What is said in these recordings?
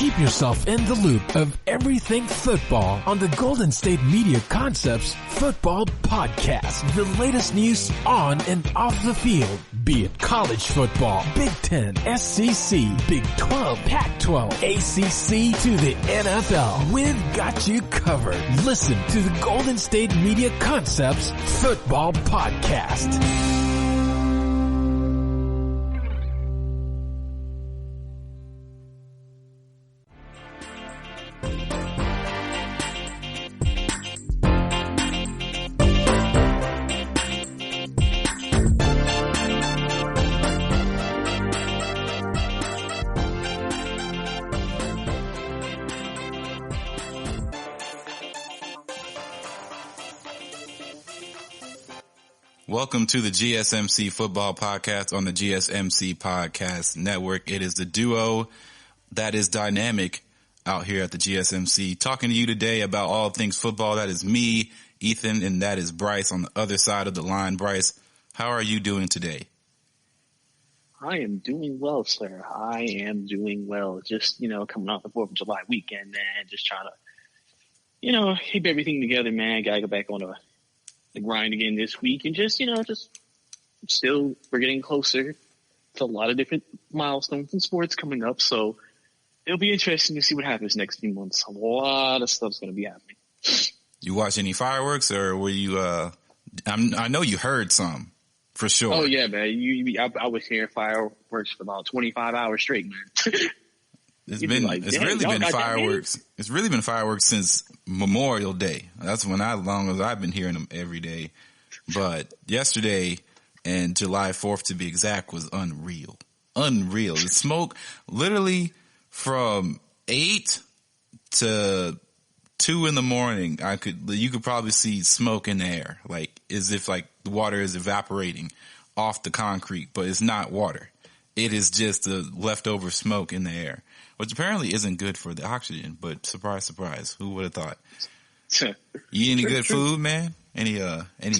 Keep yourself in the loop of everything football on the Golden State Media Concepts Football Podcast. The latest news on and off the field, be it college football, Big Ten, SEC, Big 12, Pac-12, ACC to the NFL. We've got you covered. Listen to the Golden State Media Concepts Football Podcast. Welcome to the GSMC Football Podcast on the GSMC Podcast Network. It is the duo that is dynamic out here at the GSMC. Talking to you today about all things football. That is me, Ethan, and that is Brice on the other side of the line. Brice, how are you doing today? I am doing well, sir. I am doing well. Just, coming off the 4th of July weekend, man. Just trying to, keep everything together, man. Gotta go back on the grind again this week, and just still we're getting closer to a lot of different milestones in sports coming up, so it'll be interesting to see what happens next few months. A lot of stuff's going to be happening. You watch any fireworks, or were you I know you heard some for sure. Oh yeah, man. I was hearing fireworks for about 25 hours straight, man. It's really been fireworks. It's really been fireworks since Memorial Day. That's long as I've been hearing them every day. But yesterday and July 4th to be exact was unreal. Unreal. The smoke literally from 8 to 2 in the morning. You could probably see smoke in the air, like as if like the water is evaporating off the concrete, but it's not water. It is just the leftover smoke in the air, which apparently isn't good for the oxygen, but surprise, surprise. Who would have thought? You eat any good food, man? Any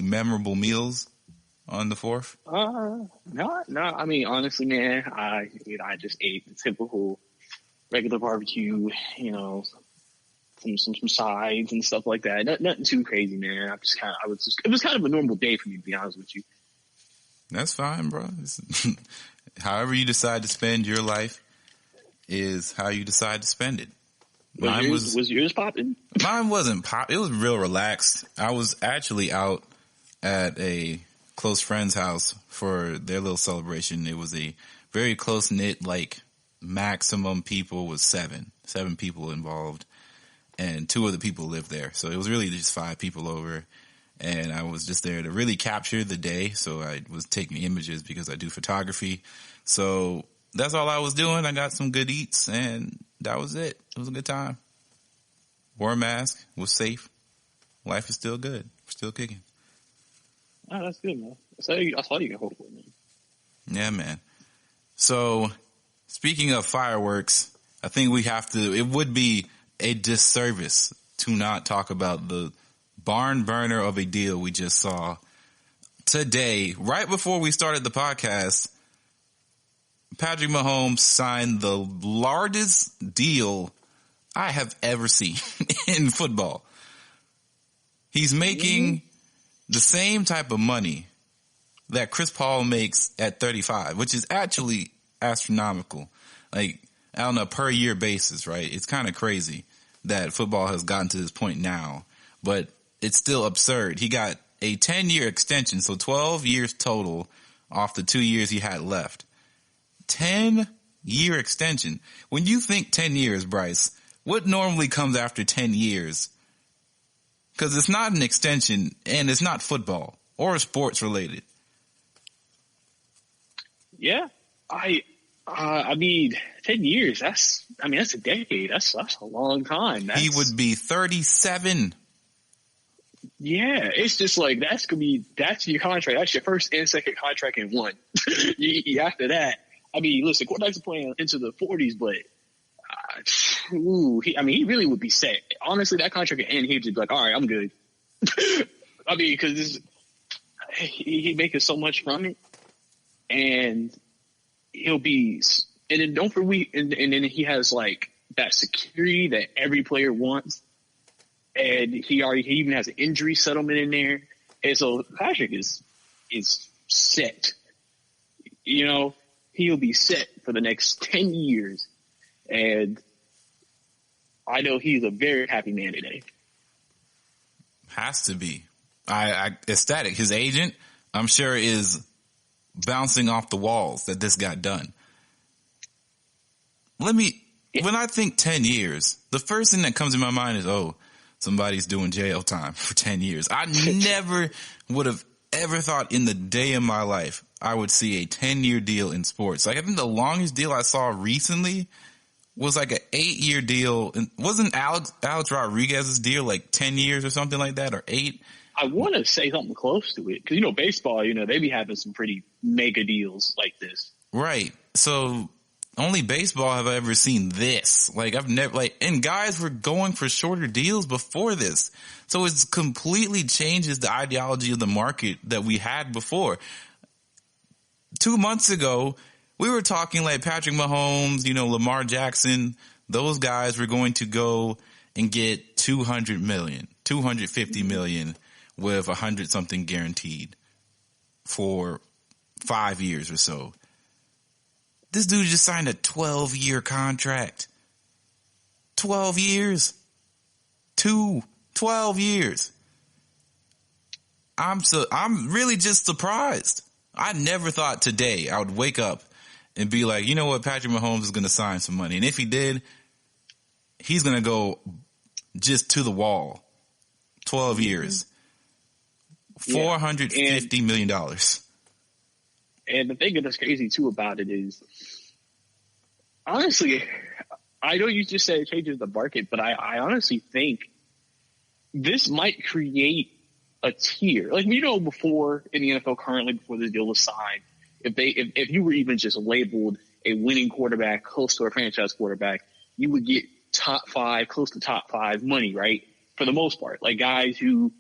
memorable meals on the 4th? No. I mean, honestly, man, I just ate the typical regular barbecue, some sides and stuff like that. Nothing too crazy, man. It was kind of a normal day for me, to be honest with you. That's fine, bro. However you decide to spend your life is how you decide to spend it. Was yours popping? Mine wasn't pop. It was real relaxed. I was actually out at a close friend's house for their little celebration. It was a very close knit, like maximum people was seven people involved, and 2 of the people lived there. So it was really just 5 people over. And I was just there to really capture the day. So I was taking images because I do photography. So that's all I was doing. I got some good eats and that was it. It was a good time. Wore a mask, was safe. Life is still good. We're still kicking. Oh, that's good, man. That's all you can hope for, man. Yeah, man. So speaking of fireworks, I think it would be a disservice to not talk about the barn burner of a deal we just saw today. Right before we started the podcast, Patrick Mahomes signed the largest deal I have ever seen in football. He's making the same type of money that Chris Paul makes at 35, which is actually astronomical. Like, on a per year basis, right? It's kind of crazy that football has gotten to this point now, but it's still absurd. He got a 10-year extension, so 12 years total off the 2 years he had left. 10-year extension. When you think 10 years, Brice, what normally comes after 10 years? Because it's not an extension and it's not football or sports related. Yeah. I mean, 10 years, that's a decade. That's a long time. He would be 37. Yeah, it's just like that's your contract. That's your first and second contract in one. After that, I mean, listen, quarterbacks are playing into the 40s, but he really would be set. Honestly, that contract would end. He'd just be like, all right, I'm good. I mean, because he's making so much from it, and he'll be. And then and then he has like that security that every player wants. And he even has an injury settlement in there. And so Patrick is set. You know, he'll be set for the next 10 years. And I know he's a very happy man today. Has to be. I ecstatic. His agent, I'm sure, is bouncing off the walls that this got done. When I think 10 years, the first thing that comes in my mind is, oh, somebody's doing jail time for 10 years. I never would have ever thought in the day of my life I would see a 10-year deal in sports. Like, I think the longest deal I saw recently was like an 8-year deal. And wasn't Alex Rodriguez's deal like 10 years or something like that, or 8? I want to say something close to it because, you know, baseball, you know, they be having some pretty mega deals like this. Right. So only baseball have I ever seen this. Like, I've never, like, and guys were going for shorter deals before this. So it's completely changes the ideology of the market that we had before. 2 months ago, we were talking like Patrick Mahomes, you know, Lamar Jackson, those guys were going to go and get $200 million, $250 million with 100 something guaranteed for 5 years or so. This dude just signed a 12-year contract. 12 years. 12 years. I'm really just surprised. I never thought today I would wake up and be like, you know what, Patrick Mahomes is going to sign some money. And if he did, he's going to go just to the wall. 12 years. $450 million. And the thing that's crazy, too, about it is, honestly, I know you just said it changes the market, but I honestly think this might create a tier. Like, you know, before in the NFL currently, before this deal was signed, if you were even just labeled a winning quarterback, close to a franchise quarterback, you would get top 5, close to top 5 money, right? For the most part. Like, guys who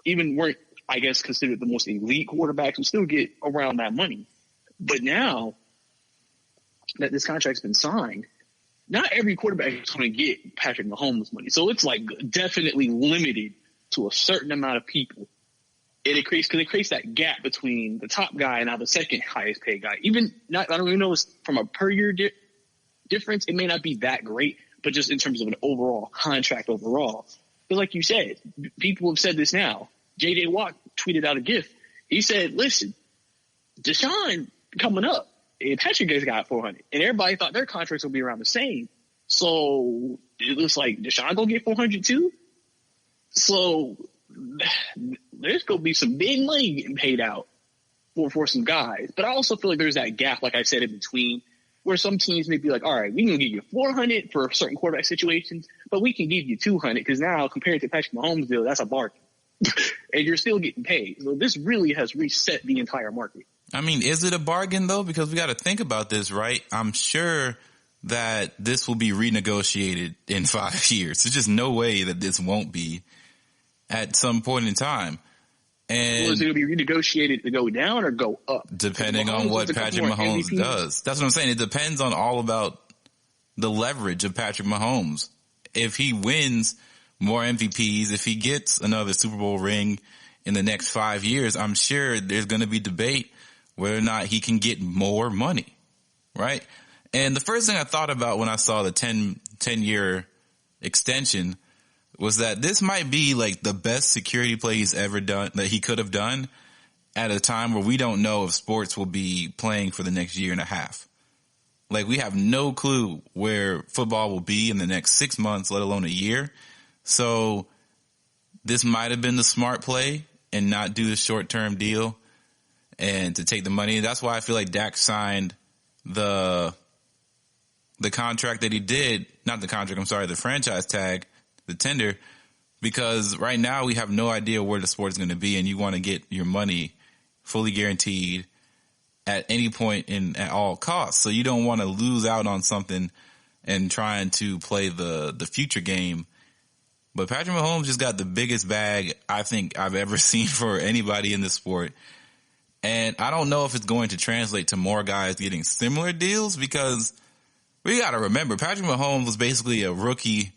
even weren't, I guess, considered the most elite quarterbacks would still get around that money. But now that this contract's been signed, not every quarterback is going to get Patrick Mahomes money. So it's like definitely limited to a certain amount of people. And it creates that gap between the top guy and now the second highest paid guy. I don't even know if it's from a per year difference. It may not be that great, but just in terms of an overall contract overall. Because like you said, people have said this now. J.J. Watt tweeted out a GIF. He said, listen, Deshaun coming up, and Patrick has got 400. And everybody thought their contracts would be around the same. So it looks like Deshaun going to get 400 too. So there's going to be some big money getting paid out for some guys. But I also feel like there's that gap, like I said, in between, where some teams may be like, all right, we can give you 400 for certain quarterback situations, but we can give you 200 because now compared to Patrick Mahomes' deal, that's a bargain. And you're still getting paid. So this really has reset the entire market. I mean, is it a bargain though? Because we got to think about this, right? I'm sure that this will be renegotiated in 5 years. There's just no way that this won't be at some point in time. And well, is it going to be renegotiated to go down or go up? Depending on what Patrick Mahomes does. That's what I'm saying. It depends on all about the leverage of Patrick Mahomes. If he wins more MVPs, if he gets another Super Bowl ring in the next 5 years, I'm sure there's going to be debate whether or not he can get more money, right? And the first thing I thought about when I saw the 10-year extension was that this might be like the best security play he's ever done, that he could have done at a time where we don't know if sports will be playing for the next year and a half. Like, we have no clue where football will be in the next 6 months, let alone a year. So this might have been the smart play and not do the short-term deal and to take the money. That's why I feel like Dak signed the contract that he did, not the contract, I'm sorry, the franchise tag, the tender, because right now we have no idea where the sport is going to be, and you want to get your money fully guaranteed at any point at all costs. So you don't want to lose out on something and trying to play the future game. But Patrick Mahomes just got the biggest bag I think I've ever seen for anybody in this sport. And I don't know if it's going to translate to more guys getting similar deals, because We got to remember, Patrick Mahomes was basically a rookie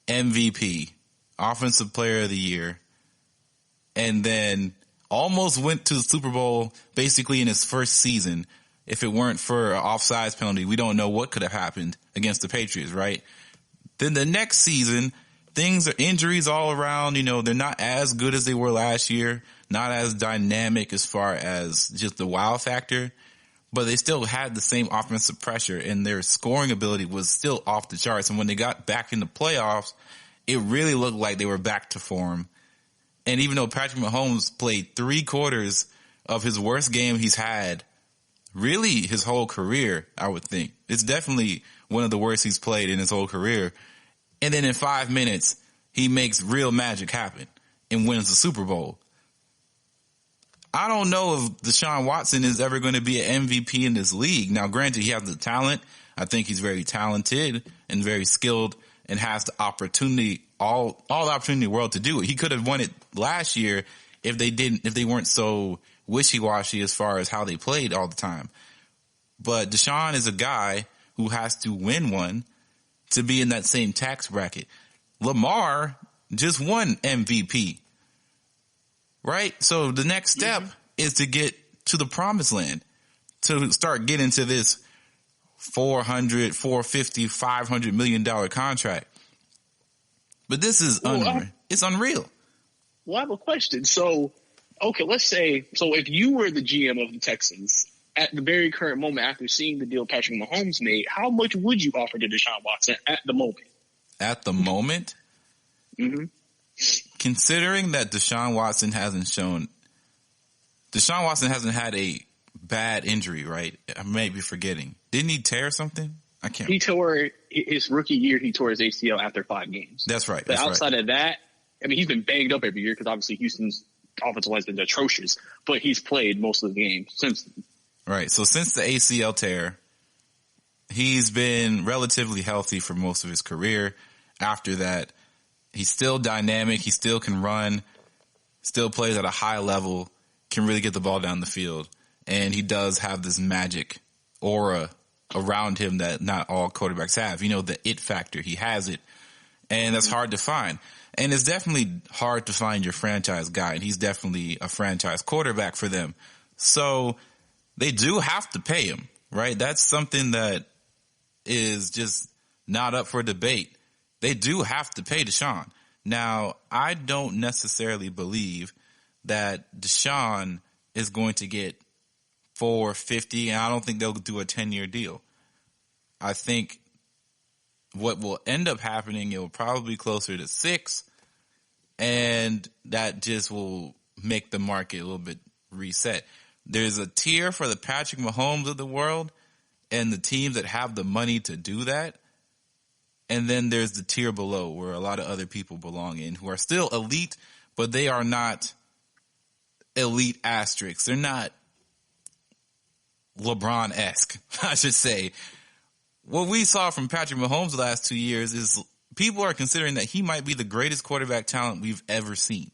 MVP, Offensive Player of the Year, and then almost went to the Super Bowl basically in his first season. If it weren't for an offsides penalty, we don't know what could have happened against the Patriots, right? Then the next season, things are injuries all around. They're not as good as they were last year, not as dynamic as far as just the wow factor. But they still had the same offensive pressure, and their scoring ability was still off the charts. And when they got back in the playoffs, it really looked like they were back to form. And even though Patrick Mahomes played 3/4 of his worst game he's had, really his whole career, I would think. It's definitely one of the worst he's played in his whole career. And then in 5 minutes, he makes real magic happen and wins the Super Bowl. I don't know if Deshaun Watson is ever going to be an MVP in this league. Now, granted, he has the talent. I think he's very talented and very skilled and has the opportunity, all the opportunity in the world to do it. He could have won it last year if they weren't so wishy-washy as far as how they played all the time. But Deshaun is a guy who has to win one to be in that same tax bracket. Lamar just won MVP. Right? So the next step is to get to the promised land, to start getting to this $400, $450, $500 million contract. But this is unreal. It's unreal. Well, I have a question. So, okay, let's say, so if you were the GM of the Texans at the very current moment after seeing the deal Patrick Mahomes made, how much would you offer to Deshaun Watson at the moment? At the moment? Mm-hmm. Considering that Deshaun Watson hasn't had a bad injury, right? I may be forgetting. Didn't he tear something? I can't. He tore his rookie year. He tore his ACL after 5 games. That's right. But outside of that, I mean, he's been banged up every year because obviously Houston's offensive line has been atrocious. But he's played most of the games since. Right. So since the ACL tear, he's been relatively healthy for most of his career. After that, he's still dynamic. He still can run, still plays at a high level, can really get the ball down the field. And he does have this magic aura around him that not all quarterbacks have. The it factor. He has it. And that's hard to find. And it's definitely hard to find your franchise guy. And he's definitely a franchise quarterback for them. So they do have to pay him, right? That's something that is just not up for debate. They do have to pay Deshaun. Now, I don't necessarily believe that Deshaun is going to get $450, and I don't think they'll do a 10-year deal. I think what will end up happening, it will probably be closer to 6, and that just will make the market a little bit reset. There's a tier for the Patrick Mahomes of the world and the teams that have the money to do that. And then there's the tier below where a lot of other people belong in who are still elite, but they are not elite asterisks. They're not LeBron-esque, I should say. What we saw from Patrick Mahomes the last 2 years is people are considering that he might be the greatest quarterback talent we've ever seen.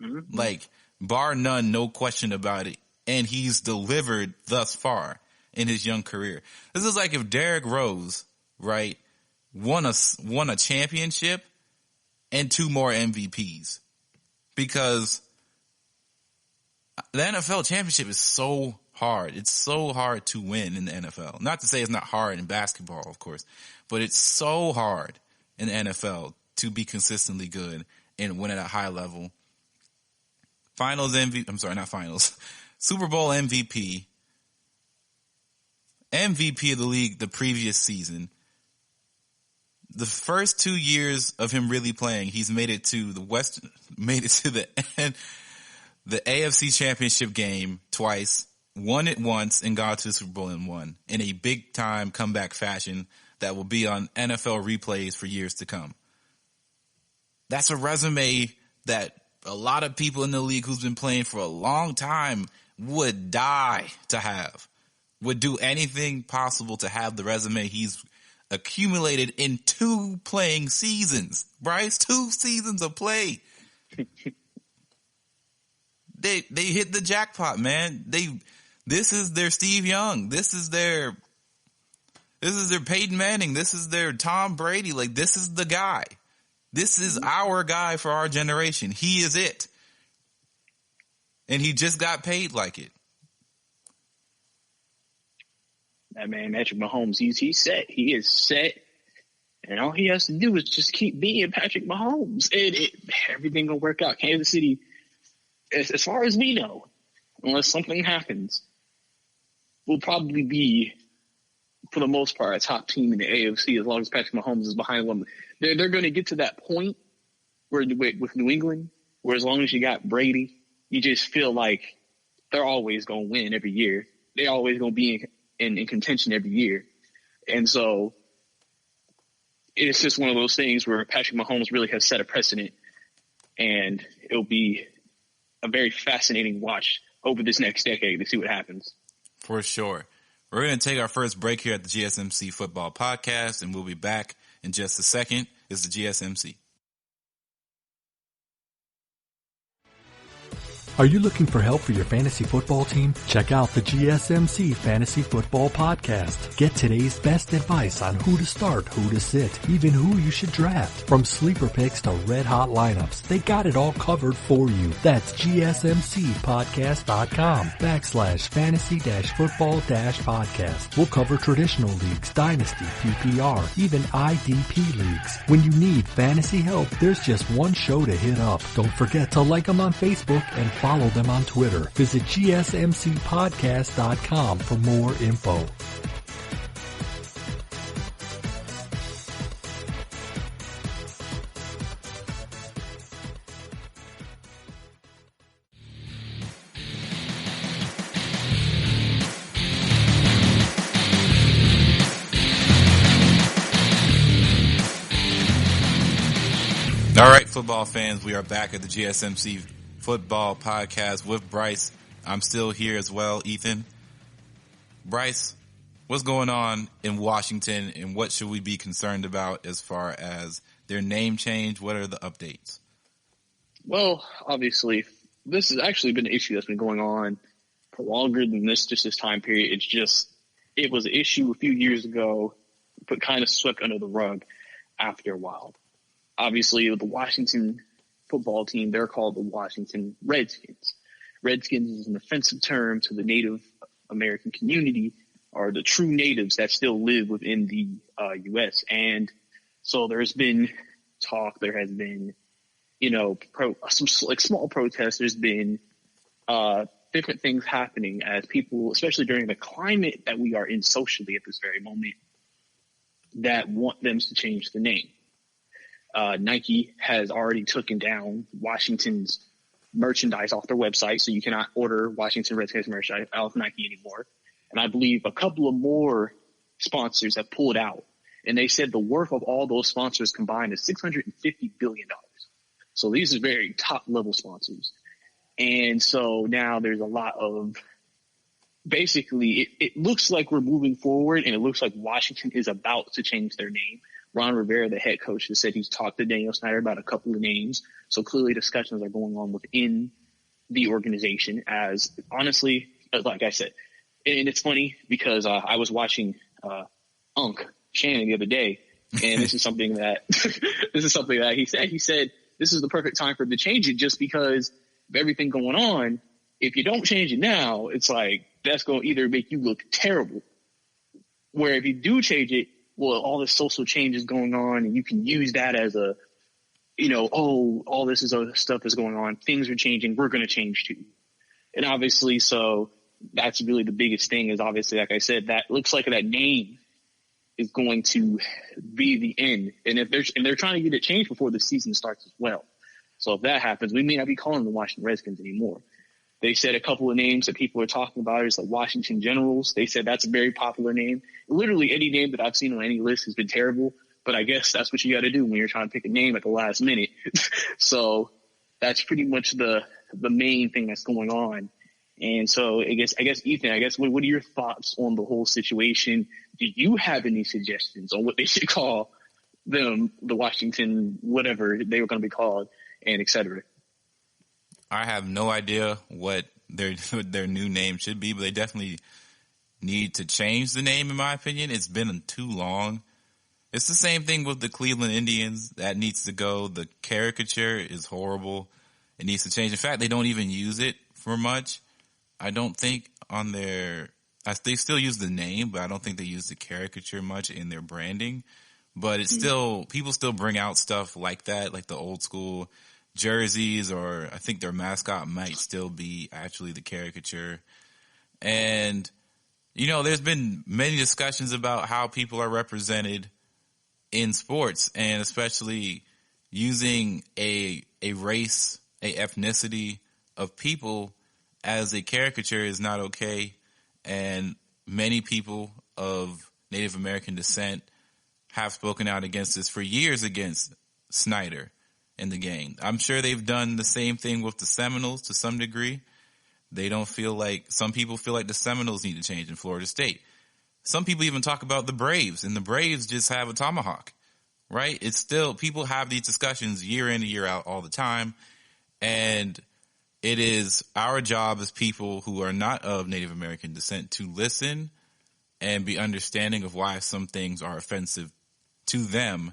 Mm-hmm. Like, bar none, no question about it. And he's delivered thus far in his young career. This is like if Derrick Rose, right, won a championship and 2 more MVPs, because the NFL championship is so hard. It's so hard to win in the NFL. Not to say it's not hard in basketball, of course, but it's so hard in the NFL to be consistently good and win at a high level. Super Bowl MVP, MVP of the league the previous season. The first 2 years of him really playing, he's made it to the AFC Championship game twice, won it once, and got to the Super Bowl and won in a big time comeback fashion that will be on NFL replays for years to come. That's a resume that a lot of people in the league who's been playing for a long time would die to have, would do anything possible to have the resume he's accumulated in 2 playing seasons. Brice, 2 seasons of play. They hit the jackpot, man. This is their Steve Young. This is their This is their Peyton Manning. This is their Tom Brady. Like, this is the guy. This is our guy for our generation. He is it. And he just got paid like it. That man, Patrick Mahomes, he's set. He is set. And all he has to do is just keep being Patrick Mahomes. And everything will work out. Kansas City, as far as we know, unless something happens, will probably be, for the most part, a top team in the AFC as long as Patrick Mahomes is behind them. They're going to get to that point where with New England, where as long as you got Brady, you just feel like they're always going to win every year. They're always going to be in contention every year. And so it's just one of those things where Patrick Mahomes really has set a precedent, and it'll be a very fascinating watch over this next decade to see what happens. For sure. We're going to take our first break here at the GSMC Football Podcast, and we'll be back in just a second. It's the GSMC. Are you looking for help for your fantasy football team? Check out the GSMC Fantasy Football Podcast. Get today's best advice on who to start, who to sit, even who you should draft. From sleeper picks to red hot lineups, they got it all covered for you. That's GSMCpodcast.com/fantasy-football-podcast. We'll cover traditional leagues, dynasty, PPR, even IDP leagues. When you need fantasy help, there's just one show to hit up. Don't forget to like them on Facebook and follow them on Twitter. Visit GSMCpodcast.com for more info. All right, football fans, we are back at the GSMC Football Podcast with Brice. I'm still here as well, Ethan. Brice, what's going on in Washington, and what should we be concerned about as far as their name change? What are the updates? Well, obviously, this has actually been an issue that's been going on for longer than this time period. It was an issue a few years ago, but kind of swept under the rug after a while. Obviously, the Washington football team, they're called the Washington Redskins. Redskins is an offensive term to the Native American community, or the true natives that still live within the U.S. And so there's been talk, there has been, some like small protests. There's been different things happening as people, especially during the climate that we are in socially at this very moment, that want them to change the name. Nike has already taken down Washington's merchandise off their website, so you cannot order Washington Redskins merchandise off Nike anymore. And I believe a couple of more sponsors have pulled out, and they said the worth of all those sponsors combined is $650 billion. So these are very top-level sponsors. And so now there's a lot of basically it looks like we're moving forward, and it looks like Washington is about to change their name. Ron Rivera, the head coach, has said he's talked to Daniel Snyder about a couple of names. So clearly discussions are going on within the organization, as honestly, like I said, and it's funny because I was watching Unc Shannon the other day, and this is something that he said. He said this is the perfect time for him to change it, just because of everything going on. If you don't change it now, it's like that's going to either make you look terrible, where if you do change it, well, all this social change is going on, and you can use that as a, all this is other stuff is going on. Things are changing. We're going to change too. And obviously, so that's really the biggest thing is obviously, like I said, that looks like that name is going to be the end. And they're trying to get it changed before the season starts as well. So if that happens, we may not be calling the Washington Redskins anymore. They said a couple of names that people are talking about is like Washington Generals. They said that's a very popular name. Literally any name that I've seen on any list has been terrible, but I guess that's what you got to do when you're trying to pick a name at the last minute. So that's pretty much the main thing that's going on. And so I guess Ethan, what are your thoughts on the whole situation? Do you have any suggestions on what they should call them, the Washington, whatever they were going to be called, and et cetera? I have no idea what their new name should be, but they definitely need to change the name, in my opinion. It's been too long. It's the same thing with the Cleveland Indians. That needs to go. The caricature is horrible. It needs to change. In fact, they don't even use it for much. I don't think on their – they still use the name, but I don't think they use the caricature much in their branding. But it's still – people still bring out stuff like that, like the old school jerseys, or I think their mascot might still be actually the caricature. And, you know, there's been many discussions about how people are represented in sports, and especially using a race, a ethnicity of people as a caricature is not okay. And many people of Native American descent have spoken out against this for years against Snyder and the gang. I'm sure they've done the same thing with the Seminoles to some degree. They don't feel like, some people feel like the Seminoles need to change in Florida State. Some people even talk about the Braves, and the Braves just have a tomahawk, right? It's still, people have these discussions year in and year out all the time. And it is our job as people who are not of Native American descent to listen and be understanding of why some things are offensive to them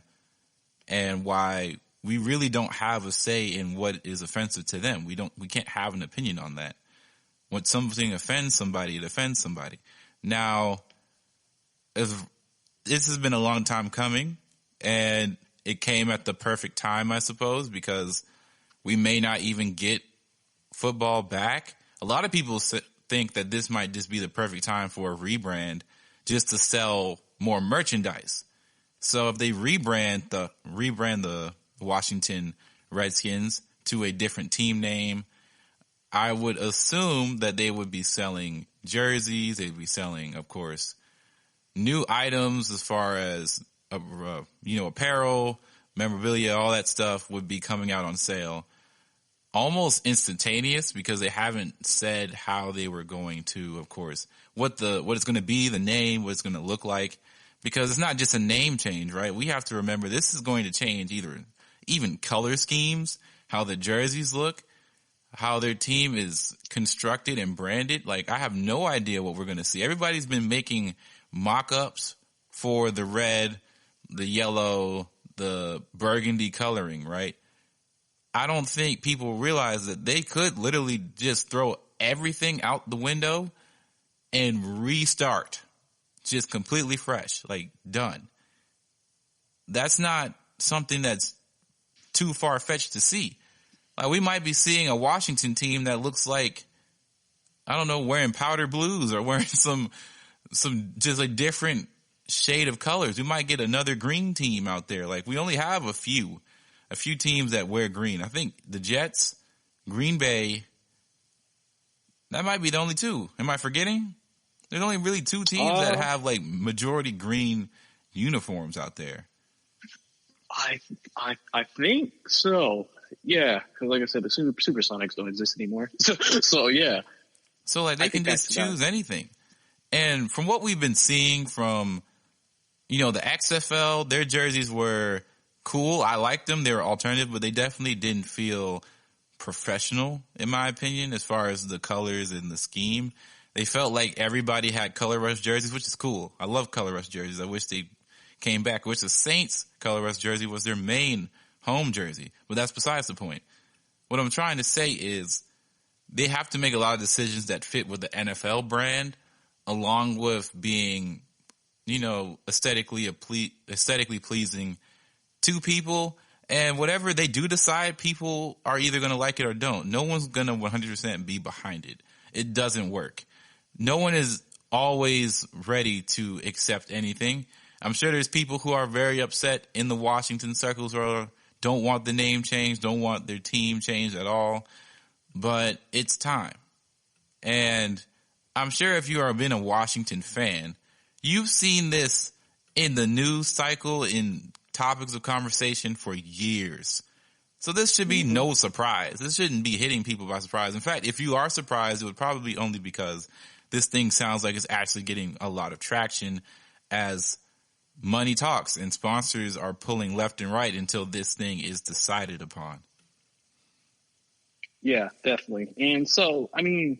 and why we really don't have a say in what is offensive to them. We can't have an opinion on that. When something offends somebody, it offends somebody. Now, this has been a long time coming, and it came at the perfect time, I suppose, because we may not even get football back. A lot of people think that this might just be the perfect time for a rebrand just to sell more merchandise. So if they rebrand the Washington Redskins to a different team name, I would assume that they would be selling jerseys. They'd be selling, of course, new items as far as, apparel, memorabilia, all that stuff would be coming out on sale almost instantaneous, because they haven't said how they were going to, of course, what it's going to be, the name, what it's going to look like, because it's not just a name change, right? We have to remember this is going to change even color schemes, how the jerseys look, how their team is constructed and branded. Like, I have no idea what we're going to see. Everybody's been making mock-ups for the red, the yellow, the burgundy coloring, right? I don't think people realize that they could literally just throw everything out the window and restart, just completely fresh, like done. That's not something that's too far-fetched to see. Like, we might be seeing a Washington team that looks like, I don't know, wearing powder blues or wearing some just a different shade of colors. We might get another green team out there. Like, we only have a few teams that wear green. I think the Jets, Green Bay, that might be the only two. Am I forgetting? There's only really two teams that have like majority green uniforms out there. I think so. Yeah, because like I said, the Supersonics don't exist anymore. So yeah. So like they can just choose anything. And from what we've been seeing from, the XFL, their jerseys were cool. I liked them. They were alternative, but they definitely didn't feel professional, in my opinion, as far as the colors and the scheme. They felt like everybody had Color Rush jerseys, which is cool. I love Color Rush jerseys. I wish they came back. I wish the Saints Color Rush jersey was their main home jersey, but that's besides the point. What I'm trying to say is they have to make a lot of decisions that fit with the NFL brand, along with being, aesthetically pleasing to people. And whatever they do decide, people are either going to like it or don't. No one's going to 100% be behind it. It doesn't work. No one is always ready to accept anything. I'm sure there's people who are very upset in the Washington circles or don't want the name changed, don't want their team changed at all. But it's time. And I'm sure if you have been a Washington fan, you've seen this in the news cycle, in topics of conversation for years. So this should be no surprise. This shouldn't be hitting people by surprise. In fact, if you are surprised, it would probably be only because this thing sounds like it's actually getting a lot of traction as money talks and sponsors are pulling left and right until this thing is decided upon. Yeah, definitely. And so, I mean,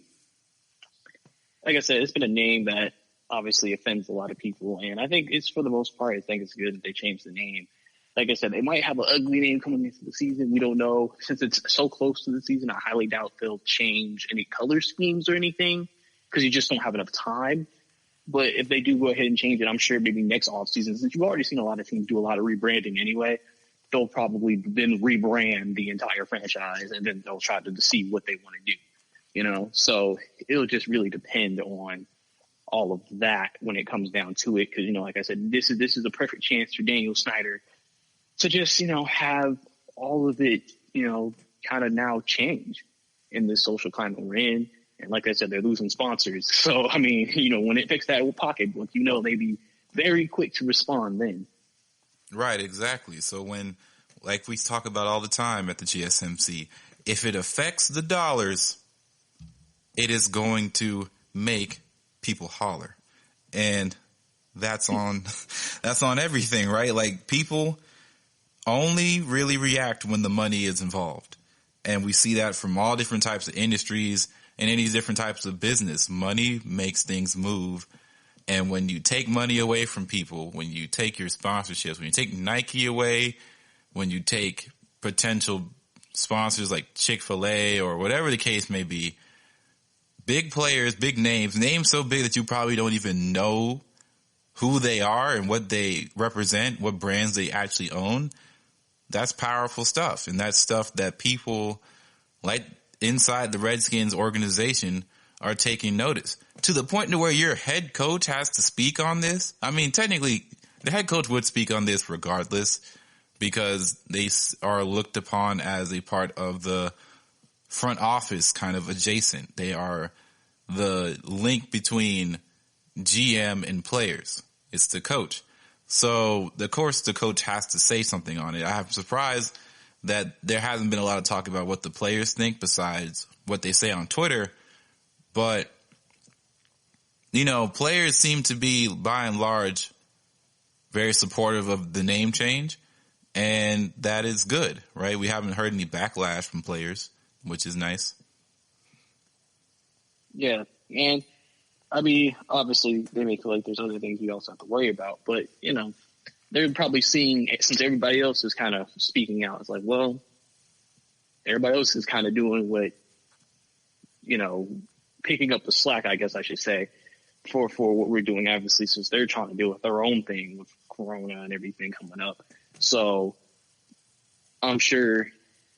like I said, it's been a name that obviously offends a lot of people. And I think it's, for the most part, I think it's good that they changed the name. Like I said, they might have an ugly name coming into the season. We don't know. Since it's so close to the season, I highly doubt they'll change any color schemes or anything because you just don't have enough time. But if they do go ahead and change it, I'm sure maybe next offseason, since you've already seen a lot of teams do a lot of rebranding anyway, they'll probably then rebrand the entire franchise and then they'll try to see what they want to do, you know? So it'll just really depend on all of that when it comes down to it. Cause, you know, like I said, this is a perfect chance for Daniel Snyder to just, you know, have all of it, you know, kind of now change in this social climate we're in. And like I said, they're losing sponsors. So, I mean, you know, when it affects that pocketbook, you know, they be very quick to respond then. Right, exactly. So when, like we talk about all the time at the GSMC, if it affects the dollars, it is going to make people holler. And that's on everything, right? Like, people only really react when the money is involved. And we see that from all different types of industries and any different types of business. Money makes things move. And when you take money away from people, when you take your sponsorships, when you take Nike away, when you take potential sponsors like Chick-fil-A or whatever the case may be, big players, big names so big that you probably don't even know who they are and what they represent, what brands they actually own, that's powerful stuff. And that's stuff that people like inside the Redskins organization are taking notice, to the point to where your head coach has to speak on this. I mean, technically, the head coach would speak on this regardless because they are looked upon as a part of the front office, kind of adjacent. They are the link between GM and players. It's the coach. So, of course, the coach has to say something on it. I'm surprised that there hasn't been a lot of talk about what the players think besides what they say on Twitter. But, you know, players seem to be, by and large, very supportive of the name change. And that is good, right? We haven't heard any backlash from players, which is nice. Yeah. And, I mean, obviously, they make it like there's other things we also have to worry about. But, you know, they're probably seeing, since everybody else is kind of speaking out, it's like, well, everybody else is kind of doing what, you know, picking up the slack, I guess I should say, for what we're doing, obviously, since they're trying to deal with their own thing with Corona and everything coming up. So I'm sure,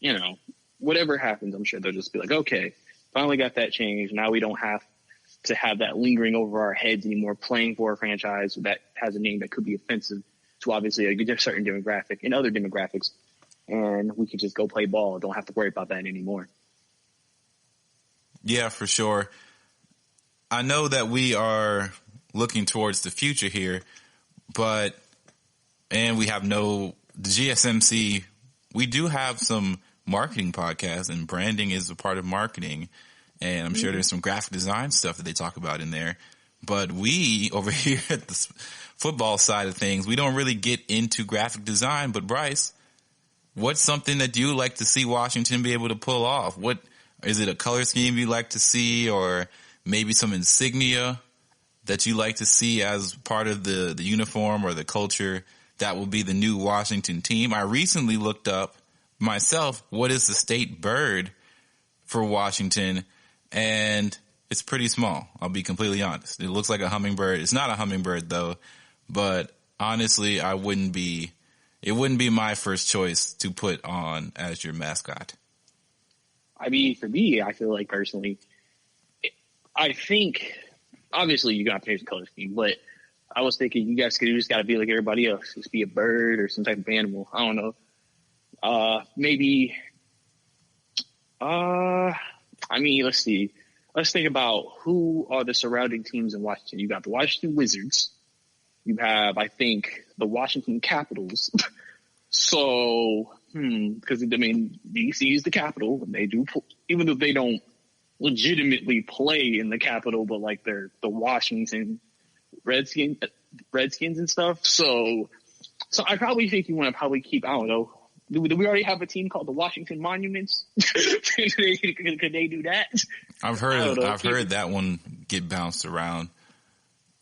you know, whatever happens, I'm sure they'll just be like, okay, finally got that changed. Now we don't have to have that lingering over our heads anymore, playing for a franchise that has a name that could be offensive to obviously a certain demographic and other demographics. And we could just go play ball. Don't have to worry about that anymore. Yeah, for sure. I know that we are looking towards the future here, and we have the GSMC, we do have some marketing podcasts, and branding is a part of marketing. And I'm sure there's some graphic design stuff that they talk about in there. But we, over here at the football side of things, we don't really get into graphic design. But Brice, what's something that you like to see Washington be able to pull off? What is it, a color scheme you like to see, or maybe some insignia that you like to see as part of the uniform or the culture that will be the new Washington team? I recently looked up myself, what is the state bird for Washington? And it's pretty small. I'll be completely honest. It looks like a hummingbird. It's not a hummingbird though, but honestly, it wouldn't be my first choice to put on as your mascot. I mean, for me, I feel like personally, I think obviously you got to change the color scheme, but I was thinking you guys could just got to be like everybody else, just be a bird or some type of animal. I don't know. Maybe. I mean, let's see. Let's think about who are the surrounding teams in Washington. You got the Washington Wizards. You have, I think, the Washington Capitals. So, because I mean, DC is the capital, and they do, even though they don't legitimately play in the capital, but like they're the Washington Redskins and stuff. So I probably think you want to probably keep, I don't know. Do we already have a team called the Washington Monuments? Could they do that? I've heard that one get bounced around.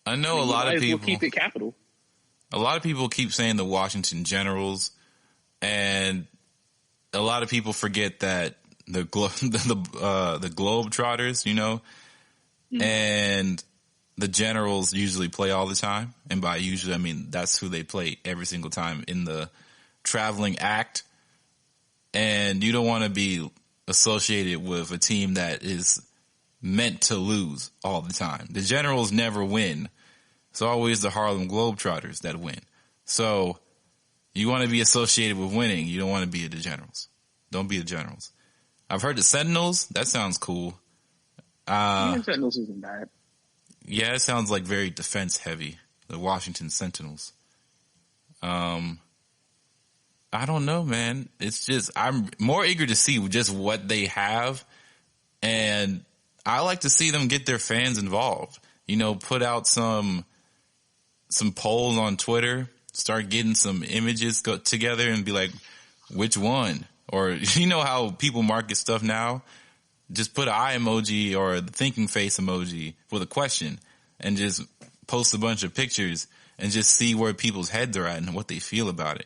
I know a lot of people keep it capital. A lot of people keep saying the Washington Generals, and a lot of people forget that the Globetrotters, and the Generals usually play all the time. And by usually, I mean that's who they play every single time in the traveling act. And you don't want to be associated with a team that is meant to lose all the time. The Generals never win. It's always the Harlem Globetrotters that win. So you want to be associated with winning. You don't want to be the Generals. Don't be the Generals. I've heard the Sentinels. That sounds cool. Sentinels isn't bad. Yeah, it sounds like very defense heavy. The Washington Sentinels. I don't know, man. It's just, I'm more eager to see just what they have. And I like to see them get their fans involved. Put out some polls on Twitter, start getting some images together and be like, which one? Or, how people market stuff now? Just put an eye emoji or the thinking face emoji with a question and just post a bunch of pictures and just see where people's heads are at and what they feel about it.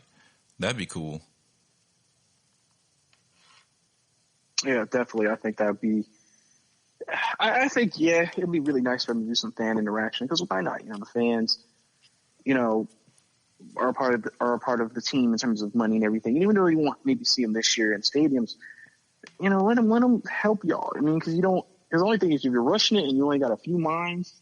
That'd be cool. Yeah, definitely. I think that would be, I think, yeah, it'd be really nice for them to do some fan interaction because why not? The fans, are a part of the team in terms of money and everything. And even though you want maybe see them this year in stadiums, let them help y'all. I mean, because the only thing is if you're rushing it and you only got a few minds,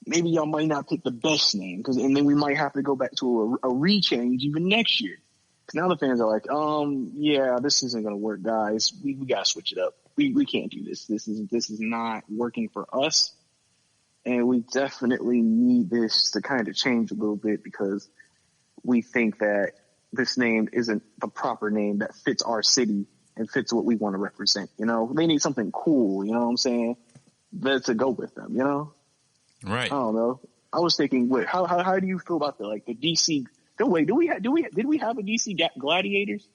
maybe y'all might not pick the best name and then we might have to go back to a rechange even next year. Because now the fans are like, yeah, this isn't going to work, guys. We got to switch it up. We can't do this. This is not working for us. And we definitely need this to kind of change a little bit because we think that this name isn't the proper name that fits our city and fits what we want to represent. They need something cool. You know what I'm saying? That's to go with them. Right. I don't know. I was thinking, how do you feel about the DC? Wait, did we have a DC Gladiators?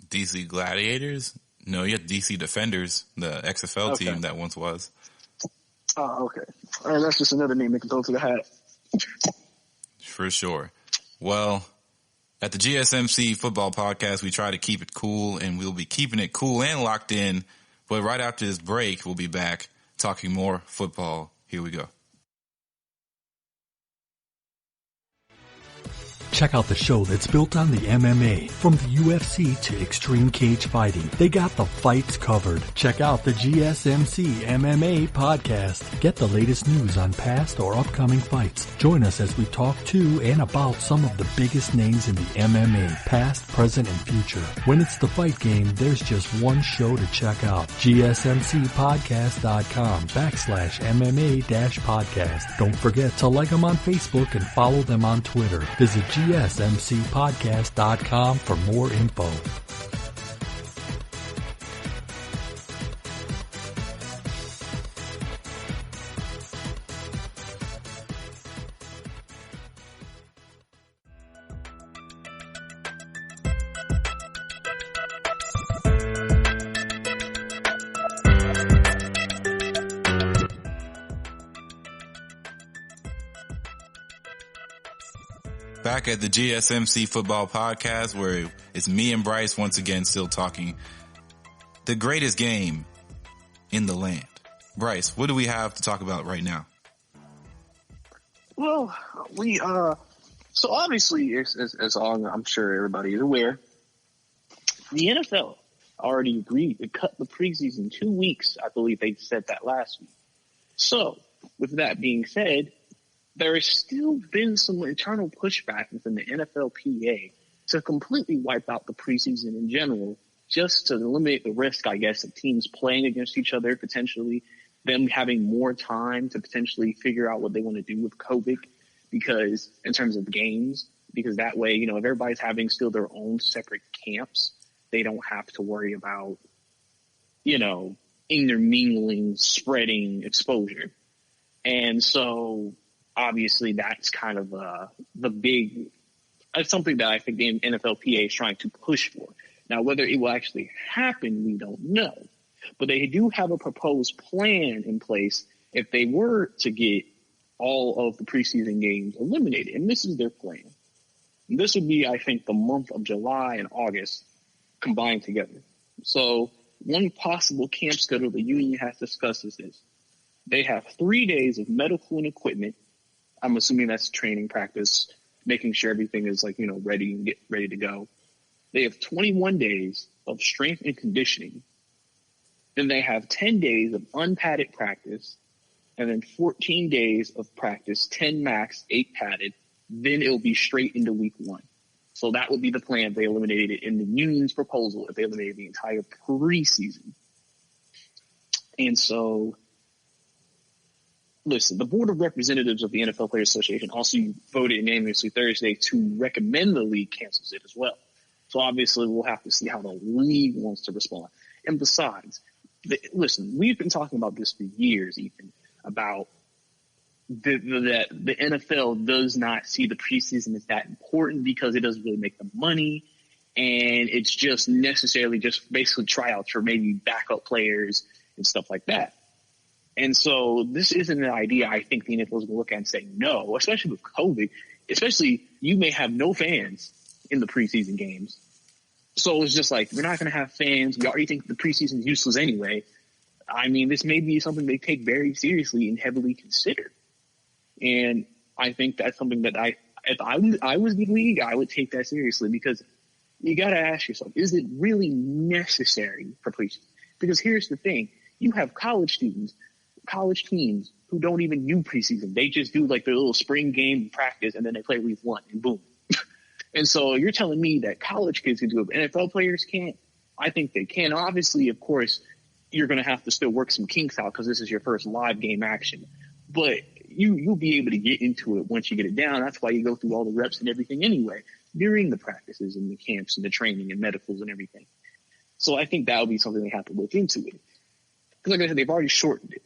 DC Gladiators? No, you had DC Defenders, the XFL team that once was. Oh, okay. All right, that's just another name that can go to the hat. For sure. Well, at the GSMC Football Podcast, we try to keep it cool, and we'll be keeping it cool and locked in. But right after this break, we'll be back talking more football. Here we go. Check out the show that's built on the MMA. From the UFC to extreme cage fighting, they got the fights covered. Check out the GSMC MMA podcast. Get the latest news on past or upcoming fights. Join us as we talk to and about some of the biggest names in the MMA, past, present, and future. When it's the fight game, there's just one show to check out. GSMCpodcast.com/MMA-podcast. Don't forget to like them on Facebook and follow them on Twitter. Visit GSMCpodcast.com for more info. Back at the GSMC Football Podcast, where it's me and Brice once again still talking the greatest game in the land. Brice, what do we have to talk about right now? Well, so obviously, as I'm sure everybody is aware, the NFL already agreed to cut the preseason 2 weeks. I believe they said that last week. So, with that being said, there has still been some internal pushback within the NFLPA to completely wipe out the preseason in general, just to eliminate the risk, I guess, of teams playing against each other, potentially them having more time to potentially figure out what they want to do with COVID, because in terms of games, because that way, if everybody's having still their own separate camps, they don't have to worry about, intermingling, spreading exposure. And so obviously that's kind of that's something that I think the NFLPA is trying to push for. Now, whether it will actually happen, we don't know. But they do have a proposed plan in place if they were to get all of the preseason games eliminated. And this is their plan. And this would be, I think, the month of July and August combined together. So one possible camp schedule the union has discussed is this. They have 3 days of medical and equipment. I'm assuming that's training practice, making sure everything is ready and get ready to go. They have 21 days of strength and conditioning. Then they have 10 days of unpadded practice, and then 14 days of practice, 10 max, 8 padded. Then it'll be straight into week 1. So that would be the plan. They eliminated it in the union's proposal if they eliminated the entire preseason. And so, listen, the Board of Representatives of the NFL Players Association also voted unanimously Thursday to recommend the league cancels it as well. So obviously we'll have to see how the league wants to respond. And besides, listen, we've been talking about this for years, Ethan, about that the NFL does not see the preseason as that important because it doesn't really make the money, and it's just necessarily just basically tryouts for maybe backup players and stuff like that. And so this isn't an idea I think the NFL is going to look at and say no, especially with COVID. Especially you may have no fans in the preseason games. So it's just like, we're not going to have fans. We already think the preseason is useless anyway. I mean, this may be something they take very seriously and heavily consider. And I think that's something that if I was the league, I would take that seriously, because you got to ask yourself, is it really necessary for preseason? Because here's the thing. You have college students, college teams who don't even do preseason. They just do like their little spring game practice, and then they play week 1 and boom. And so you're telling me that college kids can do it, NFL players can't? I think they can. Obviously, of course, you're going to have to still work some kinks out because this is your first live game action. But you'll be able to get into it once you get it down. That's why you go through all the reps and everything anyway during the practices and the camps and the training and medicals and everything. So I think that would be something they have to look into it. Because like I said, they've already shortened it.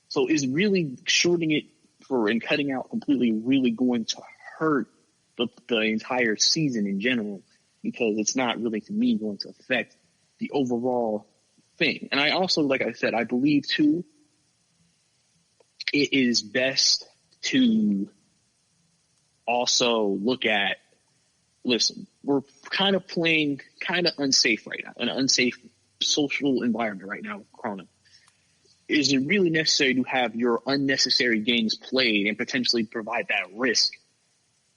So is really shortening it and cutting out completely really going to hurt the entire season in general? Because it's not really, to me, going to affect the overall thing. And I also, like I said, I believe too, it is best to also look at, listen, we're kind of playing kind of unsafe right now, an unsafe social environment right now with Corona. Is it really necessary to have your unnecessary games played and potentially provide that risk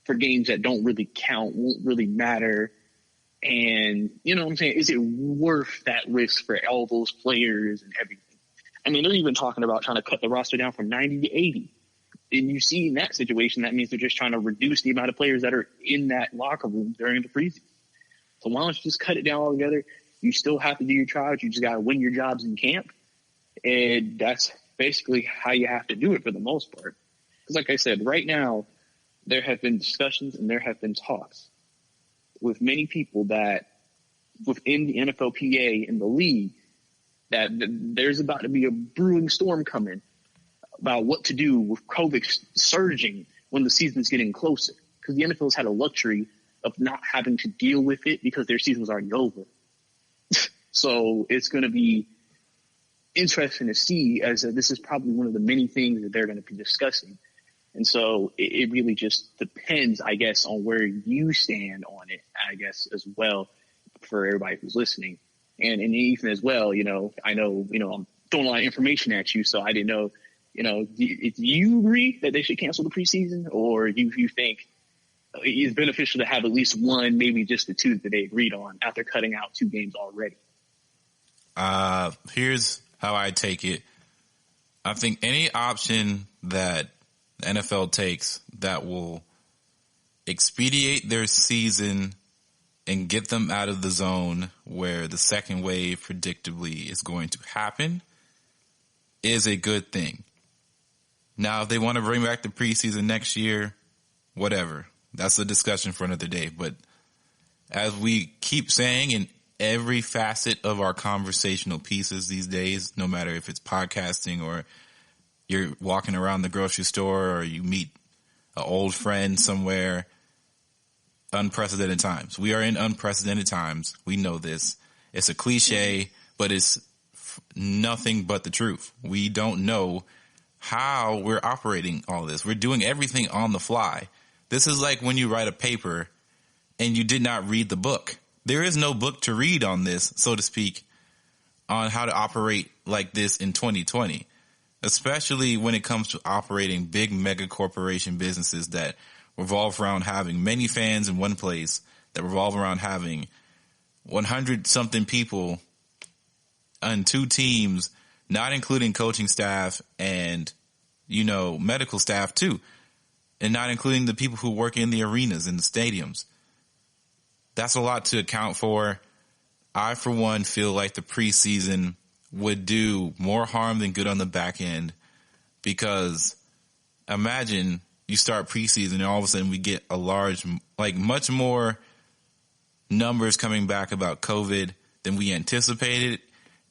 for games that don't really count, won't really matter? And, you know what I'm saying? Is it worth that risk for all those players and everything? I mean, they're even talking about trying to cut the roster down from 90 to 80. And you see in that situation, that means they're just trying to reduce the amount of players that are in that locker room during the preseason. So why don't you just cut it down altogether? You still have to do your trials. You just got to win your jobs in camp. And that's basically how you have to do it for the most part. Because like I said, right now, there have been discussions and there have been talks with many people that within the NFLPA and the league that there's about to be a brewing storm coming about what to do with COVID surging when the season's getting closer. Because the NFL's had a luxury of not having to deal with it because their season was already over. So it's going to be interesting to see, as this is probably one of the many things that they're going to be discussing. And so it really just depends, I guess, on where you stand on it, I guess, as well, for everybody who's listening. And Ethan as well, I know, I'm throwing a lot of information at you, so I didn't know, do you agree that they should cancel the preseason, or you think it's beneficial to have at least one, maybe just the two that they agreed on after cutting out 2 games already? Here's how I take it. I think any option that the NFL takes that will expedite their season and get them out of the zone where the second wave predictably is going to happen is a good thing. Now, if they want to bring back the preseason next year, whatever. That's a discussion for another day. But as we keep saying in every facet of our conversational pieces these days, no matter if it's podcasting or you're walking around the grocery store or you meet an old friend somewhere, unprecedented times. We are in unprecedented times. We know this. It's a cliche, but it's nothing but the truth. We don't know how we're operating all this. We're doing everything on the fly. This is like when you write a paper and you did not read the book. There is no book to read on this, so to speak, on how to operate like this in 2020, especially when it comes to operating big mega corporation businesses that revolve around having many fans in one place, that revolve around having 100 something people on 2 teams, not including coaching staff and, medical staff too, and not including the people who work in the arenas and the stadiums. That's a lot to account for. I, for one, feel like the preseason would do more harm than good on the back end, because imagine you start preseason and all of a sudden we get a large, much more numbers coming back about COVID than we anticipated,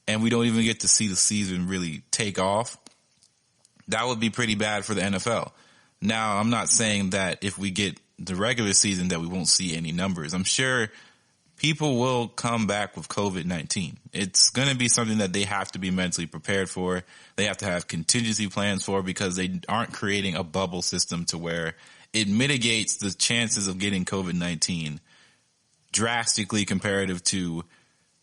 and we don't even get to see the season really take off. That would be pretty bad for the NFL. Now, I'm not saying that if we get the regular season that we won't see any numbers. I'm sure people will come back with COVID-19. It's going to be something that they have to be mentally prepared for. They have to have contingency plans for, because they aren't creating a bubble system to where it mitigates the chances of getting COVID-19 drastically comparative to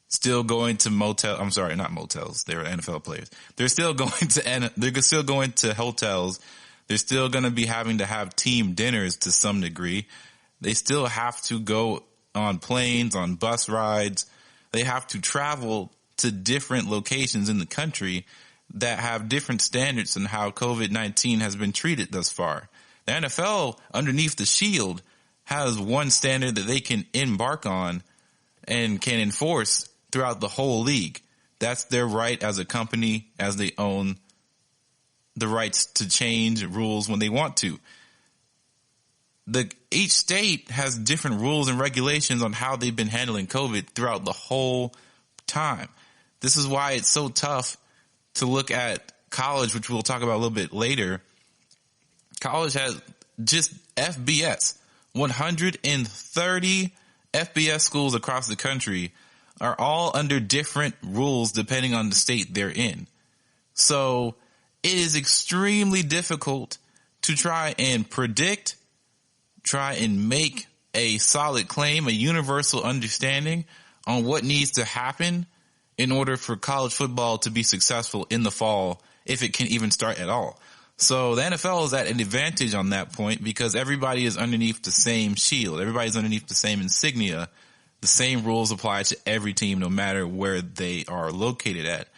still going to not motels. They're NFL players. They're still going to hotels. They're still going to be having to have team dinners to some degree. They still have to go on planes, on bus rides. They have to travel to different locations in the country that have different standards in how COVID-19 has been treated thus far. The NFL, underneath the shield, has one standard that they can embark on and can enforce throughout the whole league. That's their right as a company, as they own the rights to change rules when they want to. Each state has different rules and regulations on how they've been handling COVID throughout the whole time. This is why it's so tough to look at college, which we'll talk about a little bit later. College has just FBS. 130 FBS schools across the country are all under different rules depending on the state they're in. So it is extremely difficult to try and predict, try and make a solid claim, a universal understanding on what needs to happen in order for college football to be successful in the fall, if it can even start at all. So the NFL is at an advantage on that point, because everybody is underneath the same shield. Everybody's underneath the same insignia. The same rules apply to every team, no matter where they are located at.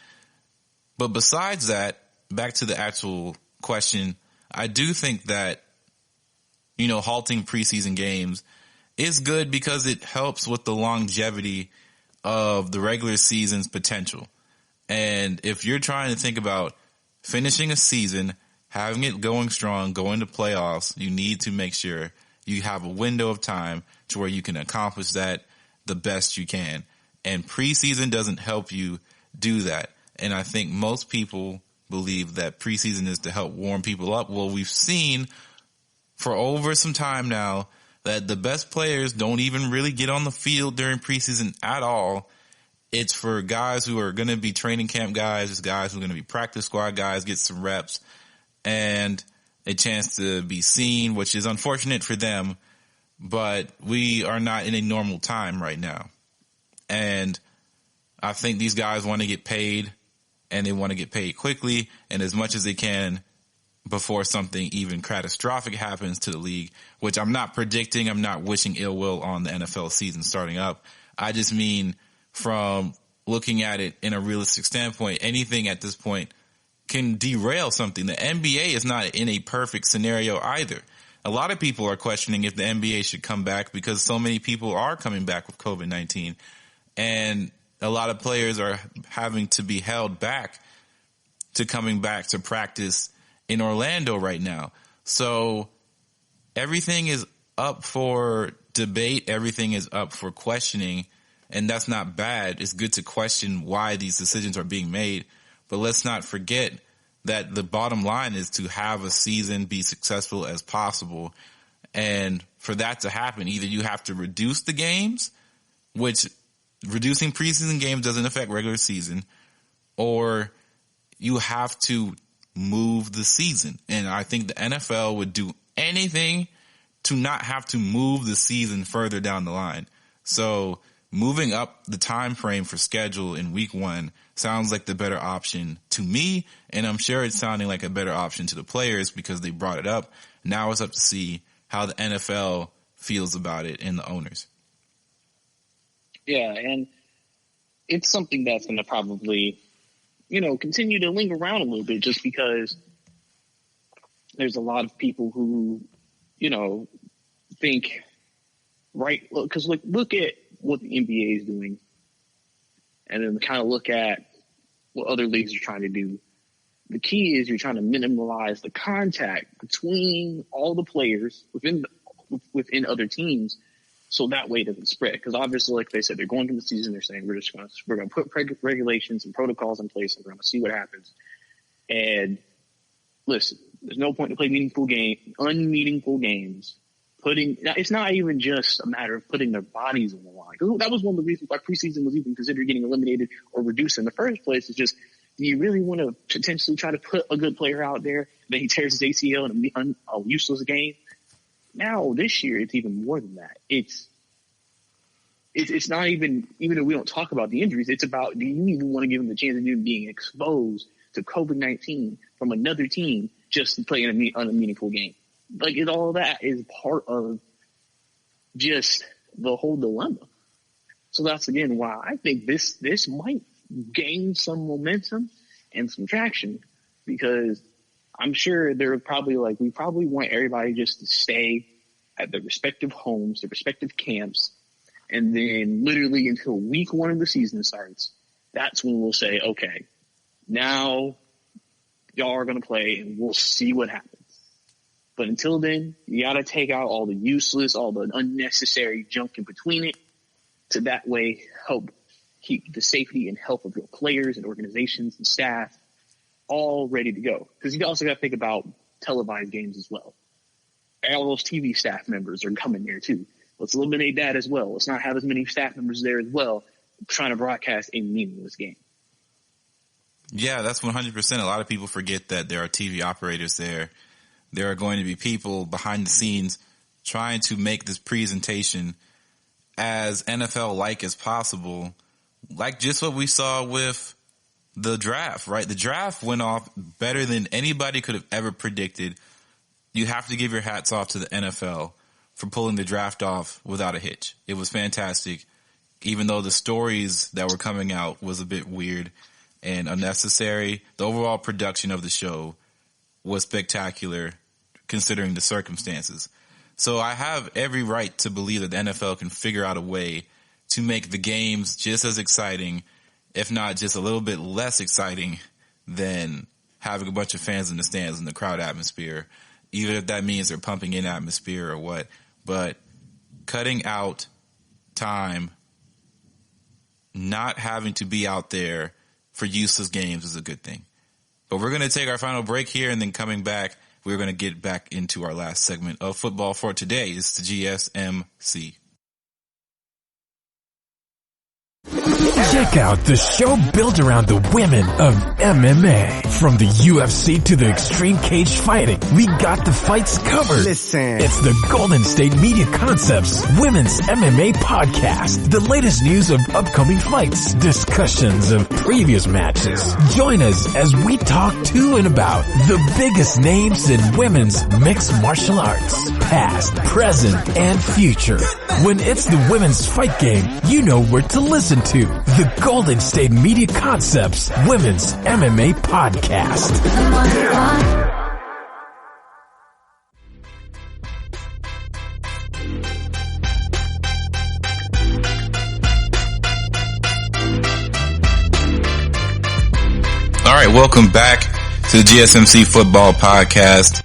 But besides that, back to the actual question, I do think that, halting preseason games is good because it helps with the longevity of the regular season's potential. And if you're trying to think about finishing a season, having it going strong, going to playoffs, you need to make sure you have a window of time to where you can accomplish that the best you can. And preseason doesn't help you do that. And I think most people believe that preseason is to help warm people up. Well, we've seen for over some time now that the best players don't even really get on the field during preseason at all. It's for guys who are going to be training camp guys, it's guys who are going to be practice squad guys, get some reps and a chance to be seen, which is unfortunate for them, but we are not in a normal time right now. And I think these guys want to get paid, and they want to get paid quickly and as much as they can before something even catastrophic happens to the league, which I'm not predicting. I'm not wishing ill will on the NFL season starting up. I just mean from looking at it in a realistic standpoint, anything at this point can derail something. The NBA is not in a perfect scenario either. A lot of people are questioning if the NBA should come back because so many people are coming back with COVID-19, and a lot of players are having to be held back to coming back to practice in Orlando right now. So everything is up for debate. Everything is up for questioning, and that's not bad. It's good to question why these decisions are being made, but let's not forget that the bottom line is to have a season be successful as possible. And for that to happen, either you have to reduce the games, which reducing preseason games doesn't affect regular season, or you have to move the season. And I think the NFL would do anything to not have to move the season further down the line. So moving up the time frame for schedule in week 1 sounds like the better option to me, and I'm sure it's sounding like a better option to the players because they brought it up. Now it's up to see how the NFL feels about it and the owners. Yeah, and it's something that's going to probably, continue to linger around a little bit just because there's a lot of people who, think, right, because look at what the NBA is doing and then kind of look at what other leagues are trying to do. The key is you're trying to minimize the contact between all the players within other teams, so that way it doesn't spread. Because obviously, like they said, they're going through the season. They're saying we're going to put regulations and protocols in place, and we're going to see what happens. And listen, there's no point to play unmeaningful games. It's not even just a matter of putting their bodies on the line. That was one of the reasons why preseason was even considered getting eliminated or reduced in the first place. Is just, do you really want to potentially try to put a good player out there, then he tears his ACL in a useless game? Now, this year, it's even more than that. It's not even though we don't talk about the injuries, it's about, do you even want to give him the chance of even being exposed to COVID-19 from another team just to play in a meaningful game? Like, all that is part of just the whole dilemma. So that's, again, why I think this might gain some momentum and some traction, because I'm sure they're probably we probably want everybody just to stay at their respective homes, their respective camps, and then literally until week 1 of the season starts, that's when we'll say, okay, now y'all are going to play and we'll see what happens. But until then, you got to take out all the useless, all the unnecessary junk in between it, to that way help keep the safety and health of your players and organizations and staff all ready to go. Because you also got to think about televised games as well. All those TV staff members are coming there too. Let's eliminate that as well. Let's not have as many staff members there as well trying to broadcast a meaningless game. Yeah, that's 100%. A lot of people forget that there are TV operators there. There are going to be people behind the scenes trying to make this presentation as NFL-like as possible, like just what we saw with the draft, right? The draft went off better than anybody could have ever predicted. You have to give your hats off to the NFL for pulling the draft off without a hitch. It was fantastic, even though the stories that were coming out was a bit weird and unnecessary. The overall production of the show was spectacular considering the circumstances. So I have every right to believe that the NFL can figure out a way to make the games just as exciting, if not just a little bit less exciting than having a bunch of fans in the stands and the crowd atmosphere, even if that means they're pumping in atmosphere or what. But cutting out time, not having to be out there for useless games is a good thing. But we're going to take our final break here, and then coming back, we're going to get back into our last segment of football for today. It's the GSMC. Check out the show built around the women of MMA. From the UFC to the extreme cage fighting, we got the fights covered. Listen. It's the Golden State Media Concepts Women's MMA Podcast. The latest news of upcoming fights, discussions of previous matches. Join us as we talk to and about the biggest names in women's mixed martial arts, past, present, and future. When it's the women's fight game, you know where to listen to. The Golden State Media Concepts Women's MMA Podcast. All right, welcome back to the GSMC Football Podcast.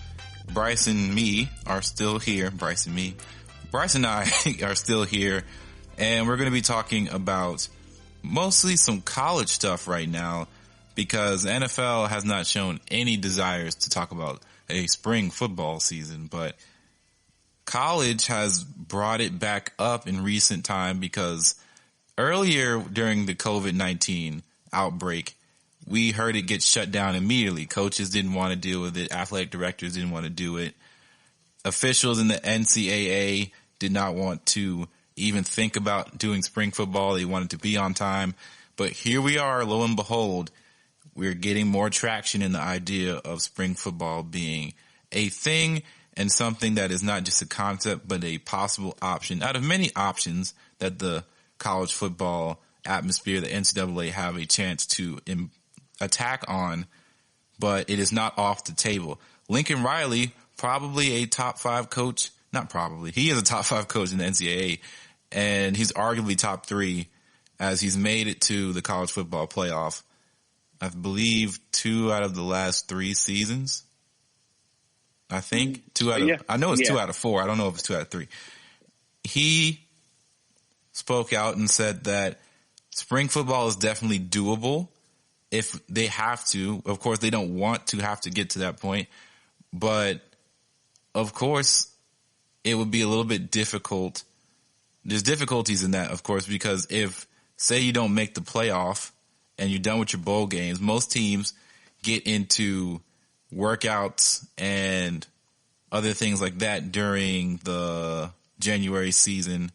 Brice and me are still here. Brice and I are still here, and we're going to be talking about mostly some college stuff right now, because the NFL has not shown any desires to talk about a spring football season, but college has brought it back up in recent time, because earlier during the COVID-19 outbreak, we heard it get shut down immediately. Coaches didn't want to deal with it. Athletic directors didn't want to do it. Officials in the NCAA did not want to even think about doing spring football. They wanted to be on time. But here we are, lo and behold, we're getting more traction in the idea of spring football being a thing and something that is not just a concept, but a possible option out of many options that the college football atmosphere, the NCAA, have a chance to attack on, but it is not off the table. Lincoln Riley, probably a top 5 coach, not probably, he is a top 5 coach in the NCAA, and he's arguably top 3 as he's made it to the college football playoff. I believe 2 out of the last 3 seasons. I think I know it's 2 out of 4. I don't know if it's 2 out of 3. He spoke out and said that spring football is definitely doable if they have to. Of course, they don't want to have to get to that point, but of course it would be a little bit difficult. There's difficulties in that, of course, because if, say, you don't make the playoff and you're done with your bowl games, most teams get into workouts and other things like that during the January season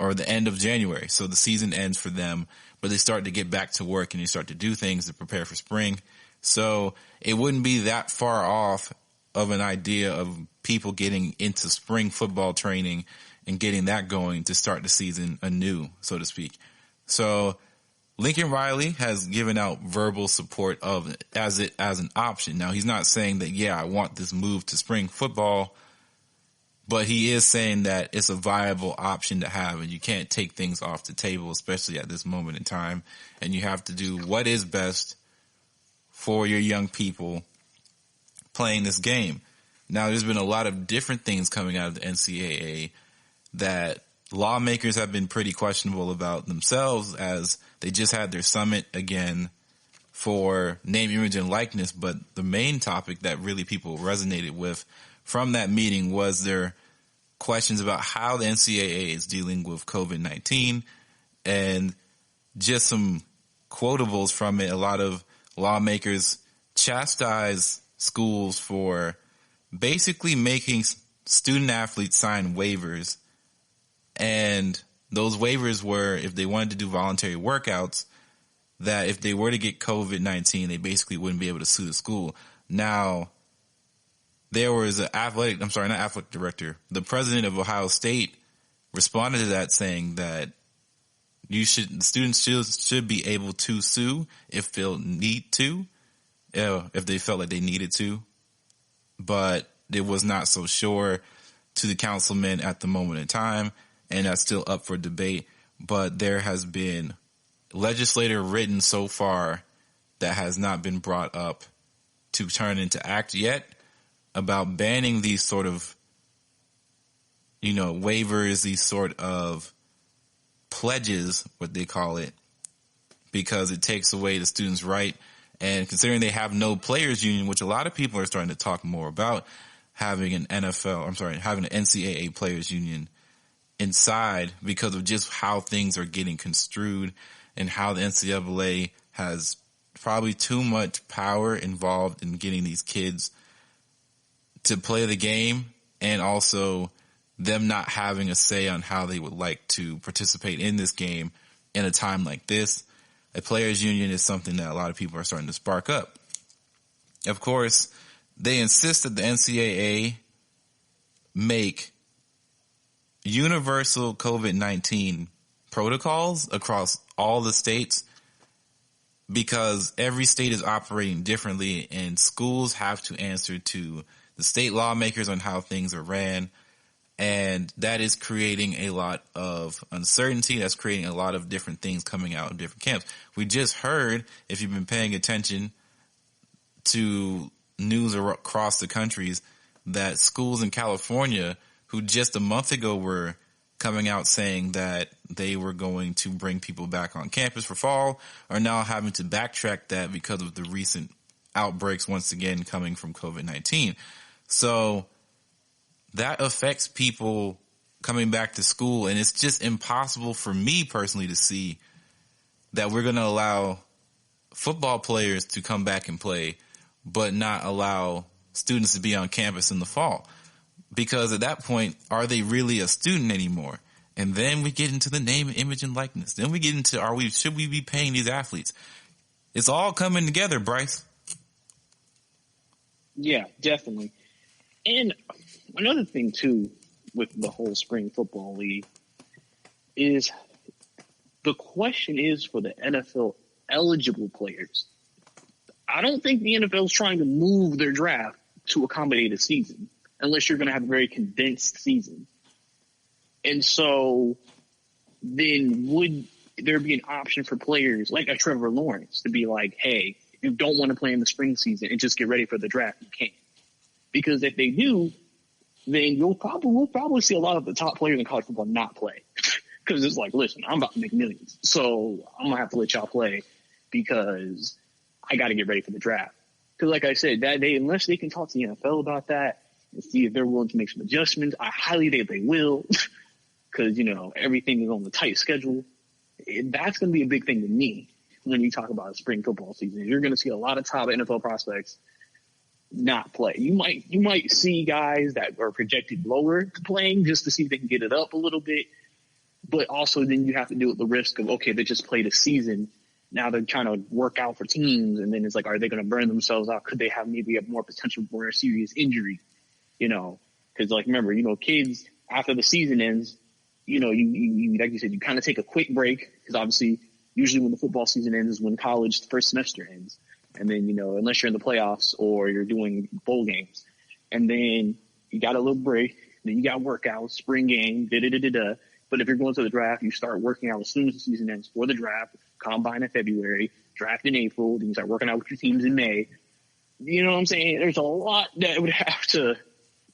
or the end of January. So the season ends for them, but they start to get back to work and you start to do things to prepare for spring. So it wouldn't be that far off of an idea of people getting into spring football training and getting that going to start the season anew, so to speak. So Lincoln Riley has given out verbal support of it as an option. Now, he's not saying that, yeah, I want this move to spring football, but he is saying that it's a viable option to have, and you can't take things off the table, especially at this moment in time. And you have to do what is best for your young people playing this game. Now, there's been a lot of different things coming out of the NCAA that lawmakers have been pretty questionable about themselves, as they just had their summit again for name, image, and likeness. But the main topic that really people resonated with from that meeting was their questions about how the NCAA is dealing with COVID-19, and just some quotables from it. A lot of lawmakers chastise schools for basically making student athletes sign waivers. And those waivers were, if they wanted to do voluntary workouts, that if they were to get COVID-19, they basically wouldn't be able to sue the school. Now, there was the president of Ohio State responded to that, saying that students should be able to sue if they'll need to, if they felt like they needed to, but it was not so sure to the councilman at the moment in time. And that's still up for debate. But there has been legislature written so far that has not been brought up to turn into act yet about banning these sort of, waivers, these sort of pledges, what they call it, because it takes away the students' right. And considering they have no players union, which a lot of people are starting to talk more about, having an NCAA players union inside because of just how things are getting construed and how the NCAA has probably too much power involved in getting these kids to play the game, and also them not having a say on how they would like to participate in this game in a time like this. A players union is something that a lot of people are starting to spark up. Of course, they insist that the NCAA make universal COVID-19 protocols across all the states, because every state is operating differently and schools have to answer to the state lawmakers on how things are ran. And that is creating a lot of uncertainty. That's creating a lot of different things coming out of different camps. We just heard, if you've been paying attention to news across the countries, that schools in California who just a month ago were coming out saying that they were going to bring people back on campus for fall are now having to backtrack that because of the recent outbreaks once again coming from COVID-19. So that affects people coming back to school, and it's just impossible for me personally to see that we're going to allow football players to come back and play, but not allow students to be on campus in the fall. Because at that point, are they really a student anymore? And then we get into the name, image, and likeness. Then we get into, should we be paying these athletes? It's all coming together, Brice. Yeah, definitely. And another thing, too, with the whole spring football league is the question is for the NFL eligible players. I don't think the NFL is trying to move their draft to accommodate a season unless you're going to have a very condensed season. And so then would there be an option for players like a Trevor Lawrence to be like, hey, if you don't want to play in the spring season and just get ready for the draft, you can't. Because if they do, then we'll probably see a lot of the top players in college football not play. Because it's like, listen, I'm about to make millions, so I'm going to have to let y'all play because I got to get ready for the draft. Because like I said, that day, unless they can talk to the NFL about that and see if they're willing to make some adjustments, I highly doubt they will because, everything is on the tight schedule. That's going to be a big thing to me when you talk about a spring football season. You're going to see a lot of top NFL prospects not play. You might see guys that are projected lower to playing just to see if they can get it up a little bit. But also then you have to deal with the risk of, okay, they just played a season. Now they're trying to work out for teams. And then it's like, are they going to burn themselves out? Could they have maybe a more potential for a serious injury? Because like, remember, kids after the season ends, you like you said, you kind of take a quick break because obviously usually when the football season ends is when college first semester ends. And then, unless you're in the playoffs or you're doing bowl games, and then you got a little break, then you got workouts, spring game, da-da-da-da-da. But if you're going to the draft, you start working out as soon as the season ends for the draft, combine in February, draft in April, then you start working out with your teams in May. You know what I'm saying? There's a lot that would have to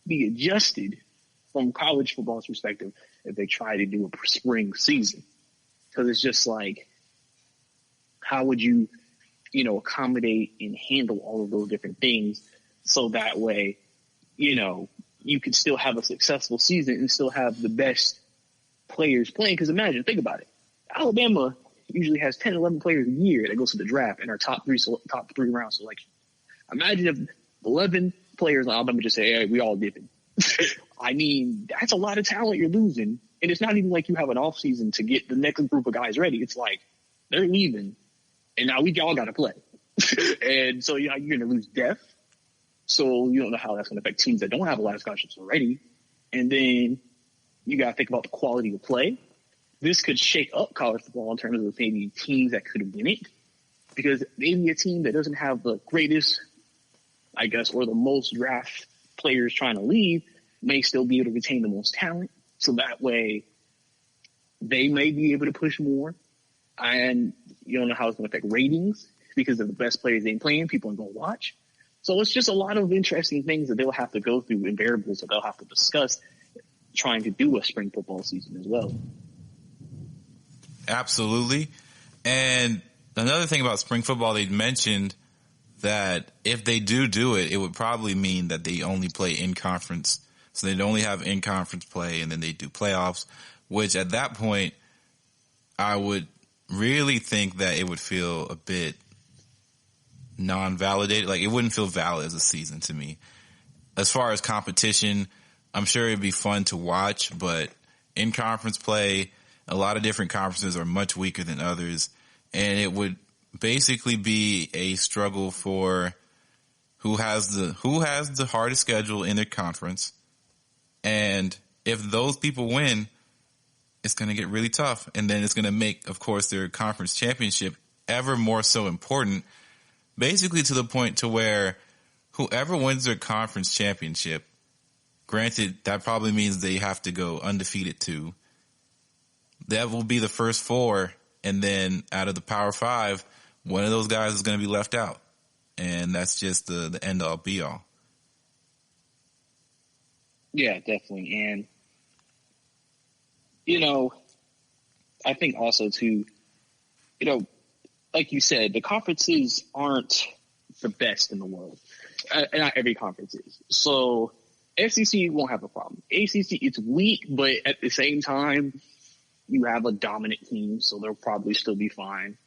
be adjusted from college football's perspective if they try to do a spring season. Because it's just like, how would you, accommodate and handle all of those different things so that way, you could still have a successful season and still have the best players playing? Because imagine, think about it. Alabama usually has 10, 11 players a year that goes to the draft and are top three round selection. Imagine if 11 players on Alabama just say, hey, we all dipping. I mean, that's a lot of talent you're losing. And it's not even like you have an off season to get the next group of guys ready. It's like they're leaving and now we all got to play. And so, you're going to lose depth. So you don't know how that's going to affect teams that don't have a lot of scholarships already. And then you got to think about the quality of play. This could shake up college football in terms of maybe teams that could win it. Because maybe a team that doesn't have the greatest, I guess, or the most draft players trying to leave may still be able to retain the most talent. So that way they may be able to push more. And you don't know how it's going to affect ratings because if the best players ain't playing, people aren't going to watch. So it's just a lot of interesting things that they'll have to go through and variables that they'll have to discuss trying to do a spring football season as well. Absolutely. And another thing about spring football, they mentioned that if they do it, it would probably mean that they only play in conference. So they'd only have in conference play and then they do playoffs, which at that point, I would really think that it would feel a bit non-validated. Like it wouldn't feel valid as a season to me. As far as competition, I'm sure it'd be fun to watch, but in conference play, a lot of different conferences are much weaker than others. And it would basically be a struggle for who has the hardest schedule in their conference. And if those people win, it's going to get really tough. And then it's going to make, of course, their conference championship ever more so important, basically to the point to where whoever wins their conference championship, granted, that probably means they have to go undefeated too. That will be the first four. And then out of the Power Five, one of those guys is going to be left out. And that's just the end all be all. Yeah, definitely. And, I think also too, like you said, the conferences aren't the best in the world. Not every conference is. So SEC won't have a problem. ACC, it's weak, but at the same time, you have a dominant team, so they'll probably still be fine.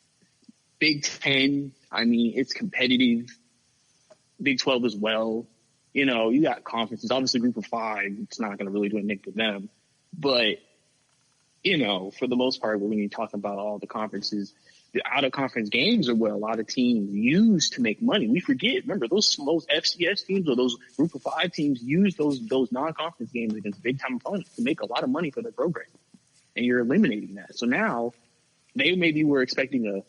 Big Ten, I mean, it's competitive. Big 12 as well. You know, you got conferences. Obviously, Group of Five, it's not going to really do anything for them. But, you know, for the most part, when you're talking about all the conferences, the out-of-conference games are what a lot of teams use to make money. We forget. Remember, those FCS teams or those Group of Five teams use those non-conference games against big-time opponents to make a lot of money for their program. And you're eliminating that. So now they maybe were expecting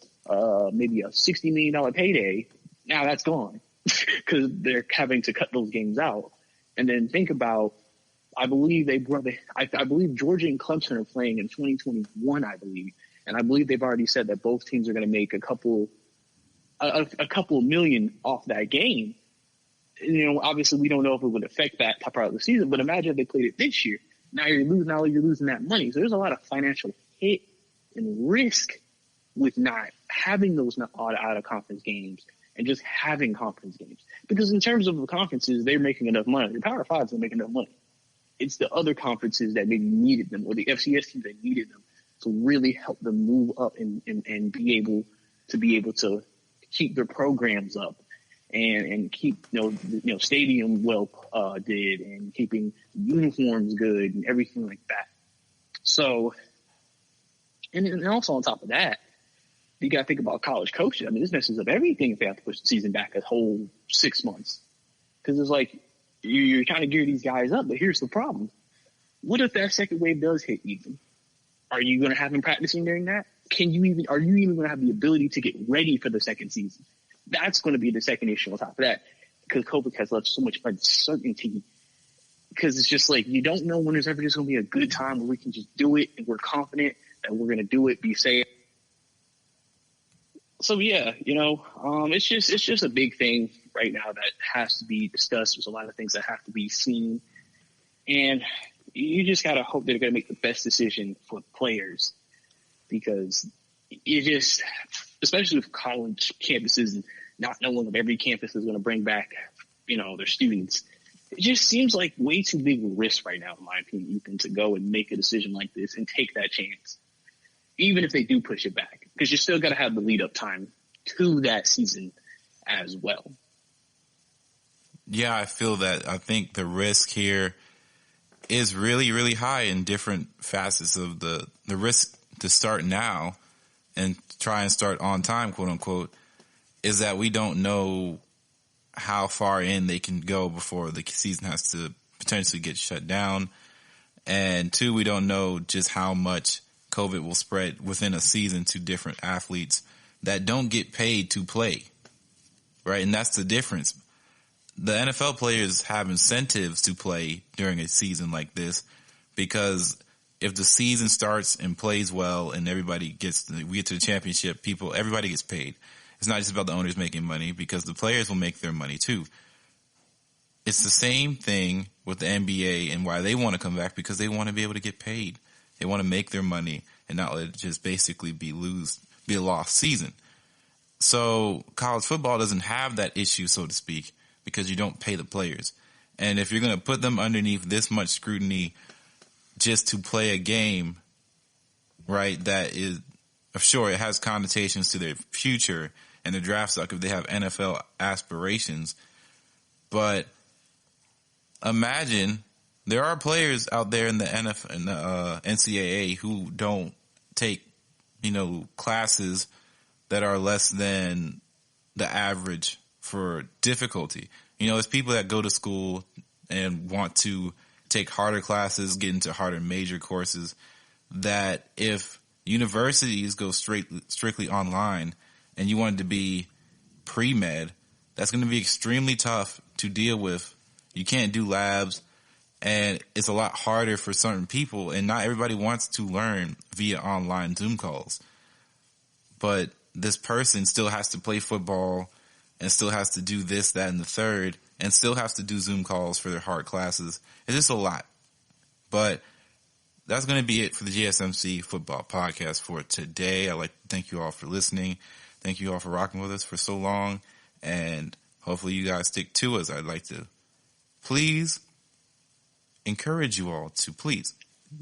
maybe a $60 million payday. Now that's gone because they're having to cut those games out. And then think about, I believe I believe Georgia and Clemson are playing in 2021, I believe. And I believe they've already said that both teams are going to make a couple million off that game. You know, obviously we don't know if it would affect that part of the season, but imagine if they played it this year. Now you're losing that money. So there's a lot of financial hit and risk with not having those out of conference games and just having conference games. Because in terms of the conferences, they're making enough money. The Power Fives are making enough money. It's the other conferences that maybe needed them, or the FCS teams that needed them to really help them move up and be able to keep their programs up and keep stadium well did and keeping uniforms good and everything like that. So, and also on top of that, you got to think about college coaches. I mean, this messes up everything if they have to push the season back a whole 6 months, because it's like you're trying to gear these guys up, but here's the problem: what if that second wave does hit Ethan? Are you going to have him practicing during that? Are you even going to have the ability to get ready for the second season? That's going to be the second issue on top of that, because COVID has left so much uncertainty, because it's just like, you don't know when there's ever just going to be a good time where we can just do it and we're confident that we're going to do it, be safe. So yeah, it's just a big thing right now that has to be discussed. There's a lot of things that have to be seen, and you just got to hope they're going to make the best decision for the players, because especially with college campuses and not knowing if every campus is going to bring back, their students, it just seems like way too big a risk right now, in my opinion, Ethan, to go and make a decision like this and take that chance, even if they do push it back, because you still got to have the lead up time to that season as well. Yeah, I feel that. I think the risk here is really, really high in different facets of the risk to start now and try and start on time, quote unquote, is that we don't know how far in they can go before the season has to potentially get shut down. And two, we don't know just how much COVID will spread within a season to different athletes that don't get paid to play, right? And that's the difference. The NFL players have incentives to play during a season like this, because if the season starts and plays well and we get to the championship, everybody gets paid. It's not just about the owners making money, because the players will make their money too. It's the same thing with the NBA and why they want to come back, because they want to be able to get paid. They want to make their money and not let it just basically be a lost season. So college football doesn't have that issue, so to speak, because you don't pay the players. And if you're going to put them underneath this much scrutiny just to play a game, right, that is, sure, it has connotations to their future and the draft stock if they have NFL aspirations. But imagine there are players out there in the NFL and the NCAA who don't take, classes that are less than the average for difficulty. It's people that go to school and want to take harder classes, get into harder major courses, that if universities go strictly online and you wanted to be pre-med, that's going to be extremely tough to deal with. You can't do labs, and it's a lot harder for certain people, and not everybody wants to learn via online Zoom calls. But this person still has to play football and still has to do this, that, and the third, and still has to do Zoom calls for their hard classes. It's just a lot. But that's going to be it for the GSMC Football Podcast for today. I'd like to thank you all for listening. Thank you all for rocking with us for so long, and hopefully you guys stick to us. I'd like to please encourage you all to please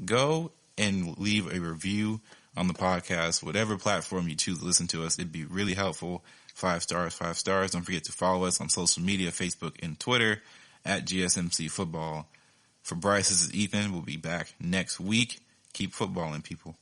go and leave a review on the podcast, whatever platform you choose to listen to us. It'd be really helpful. 5 stars, 5 stars. Don't forget to follow us on social media, Facebook and Twitter at GSMC Football. For Brice, this is Ethan. We'll be back next week. Keep footballing, people.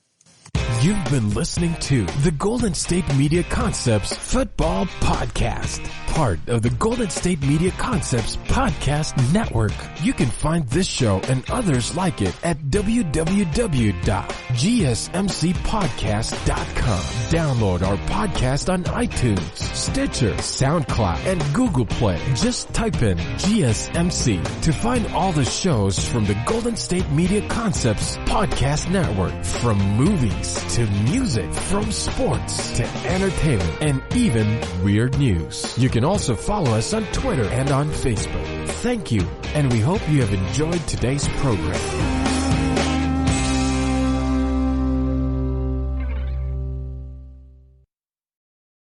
You've been listening to the Golden State Media Concepts Football Podcast, part of the Golden State Media Concepts Podcast Network. You can find this show and others like it at www.gsmcpodcast.com. Download our podcast on iTunes, Stitcher, SoundCloud, and Google Play. Just type in GSMC to find all the shows from the Golden State Media Concepts Podcast Network, from movies to music, from sports to entertainment, and even weird news. You can also follow us on Twitter and on Facebook. Thank you, and we hope you have enjoyed today's program.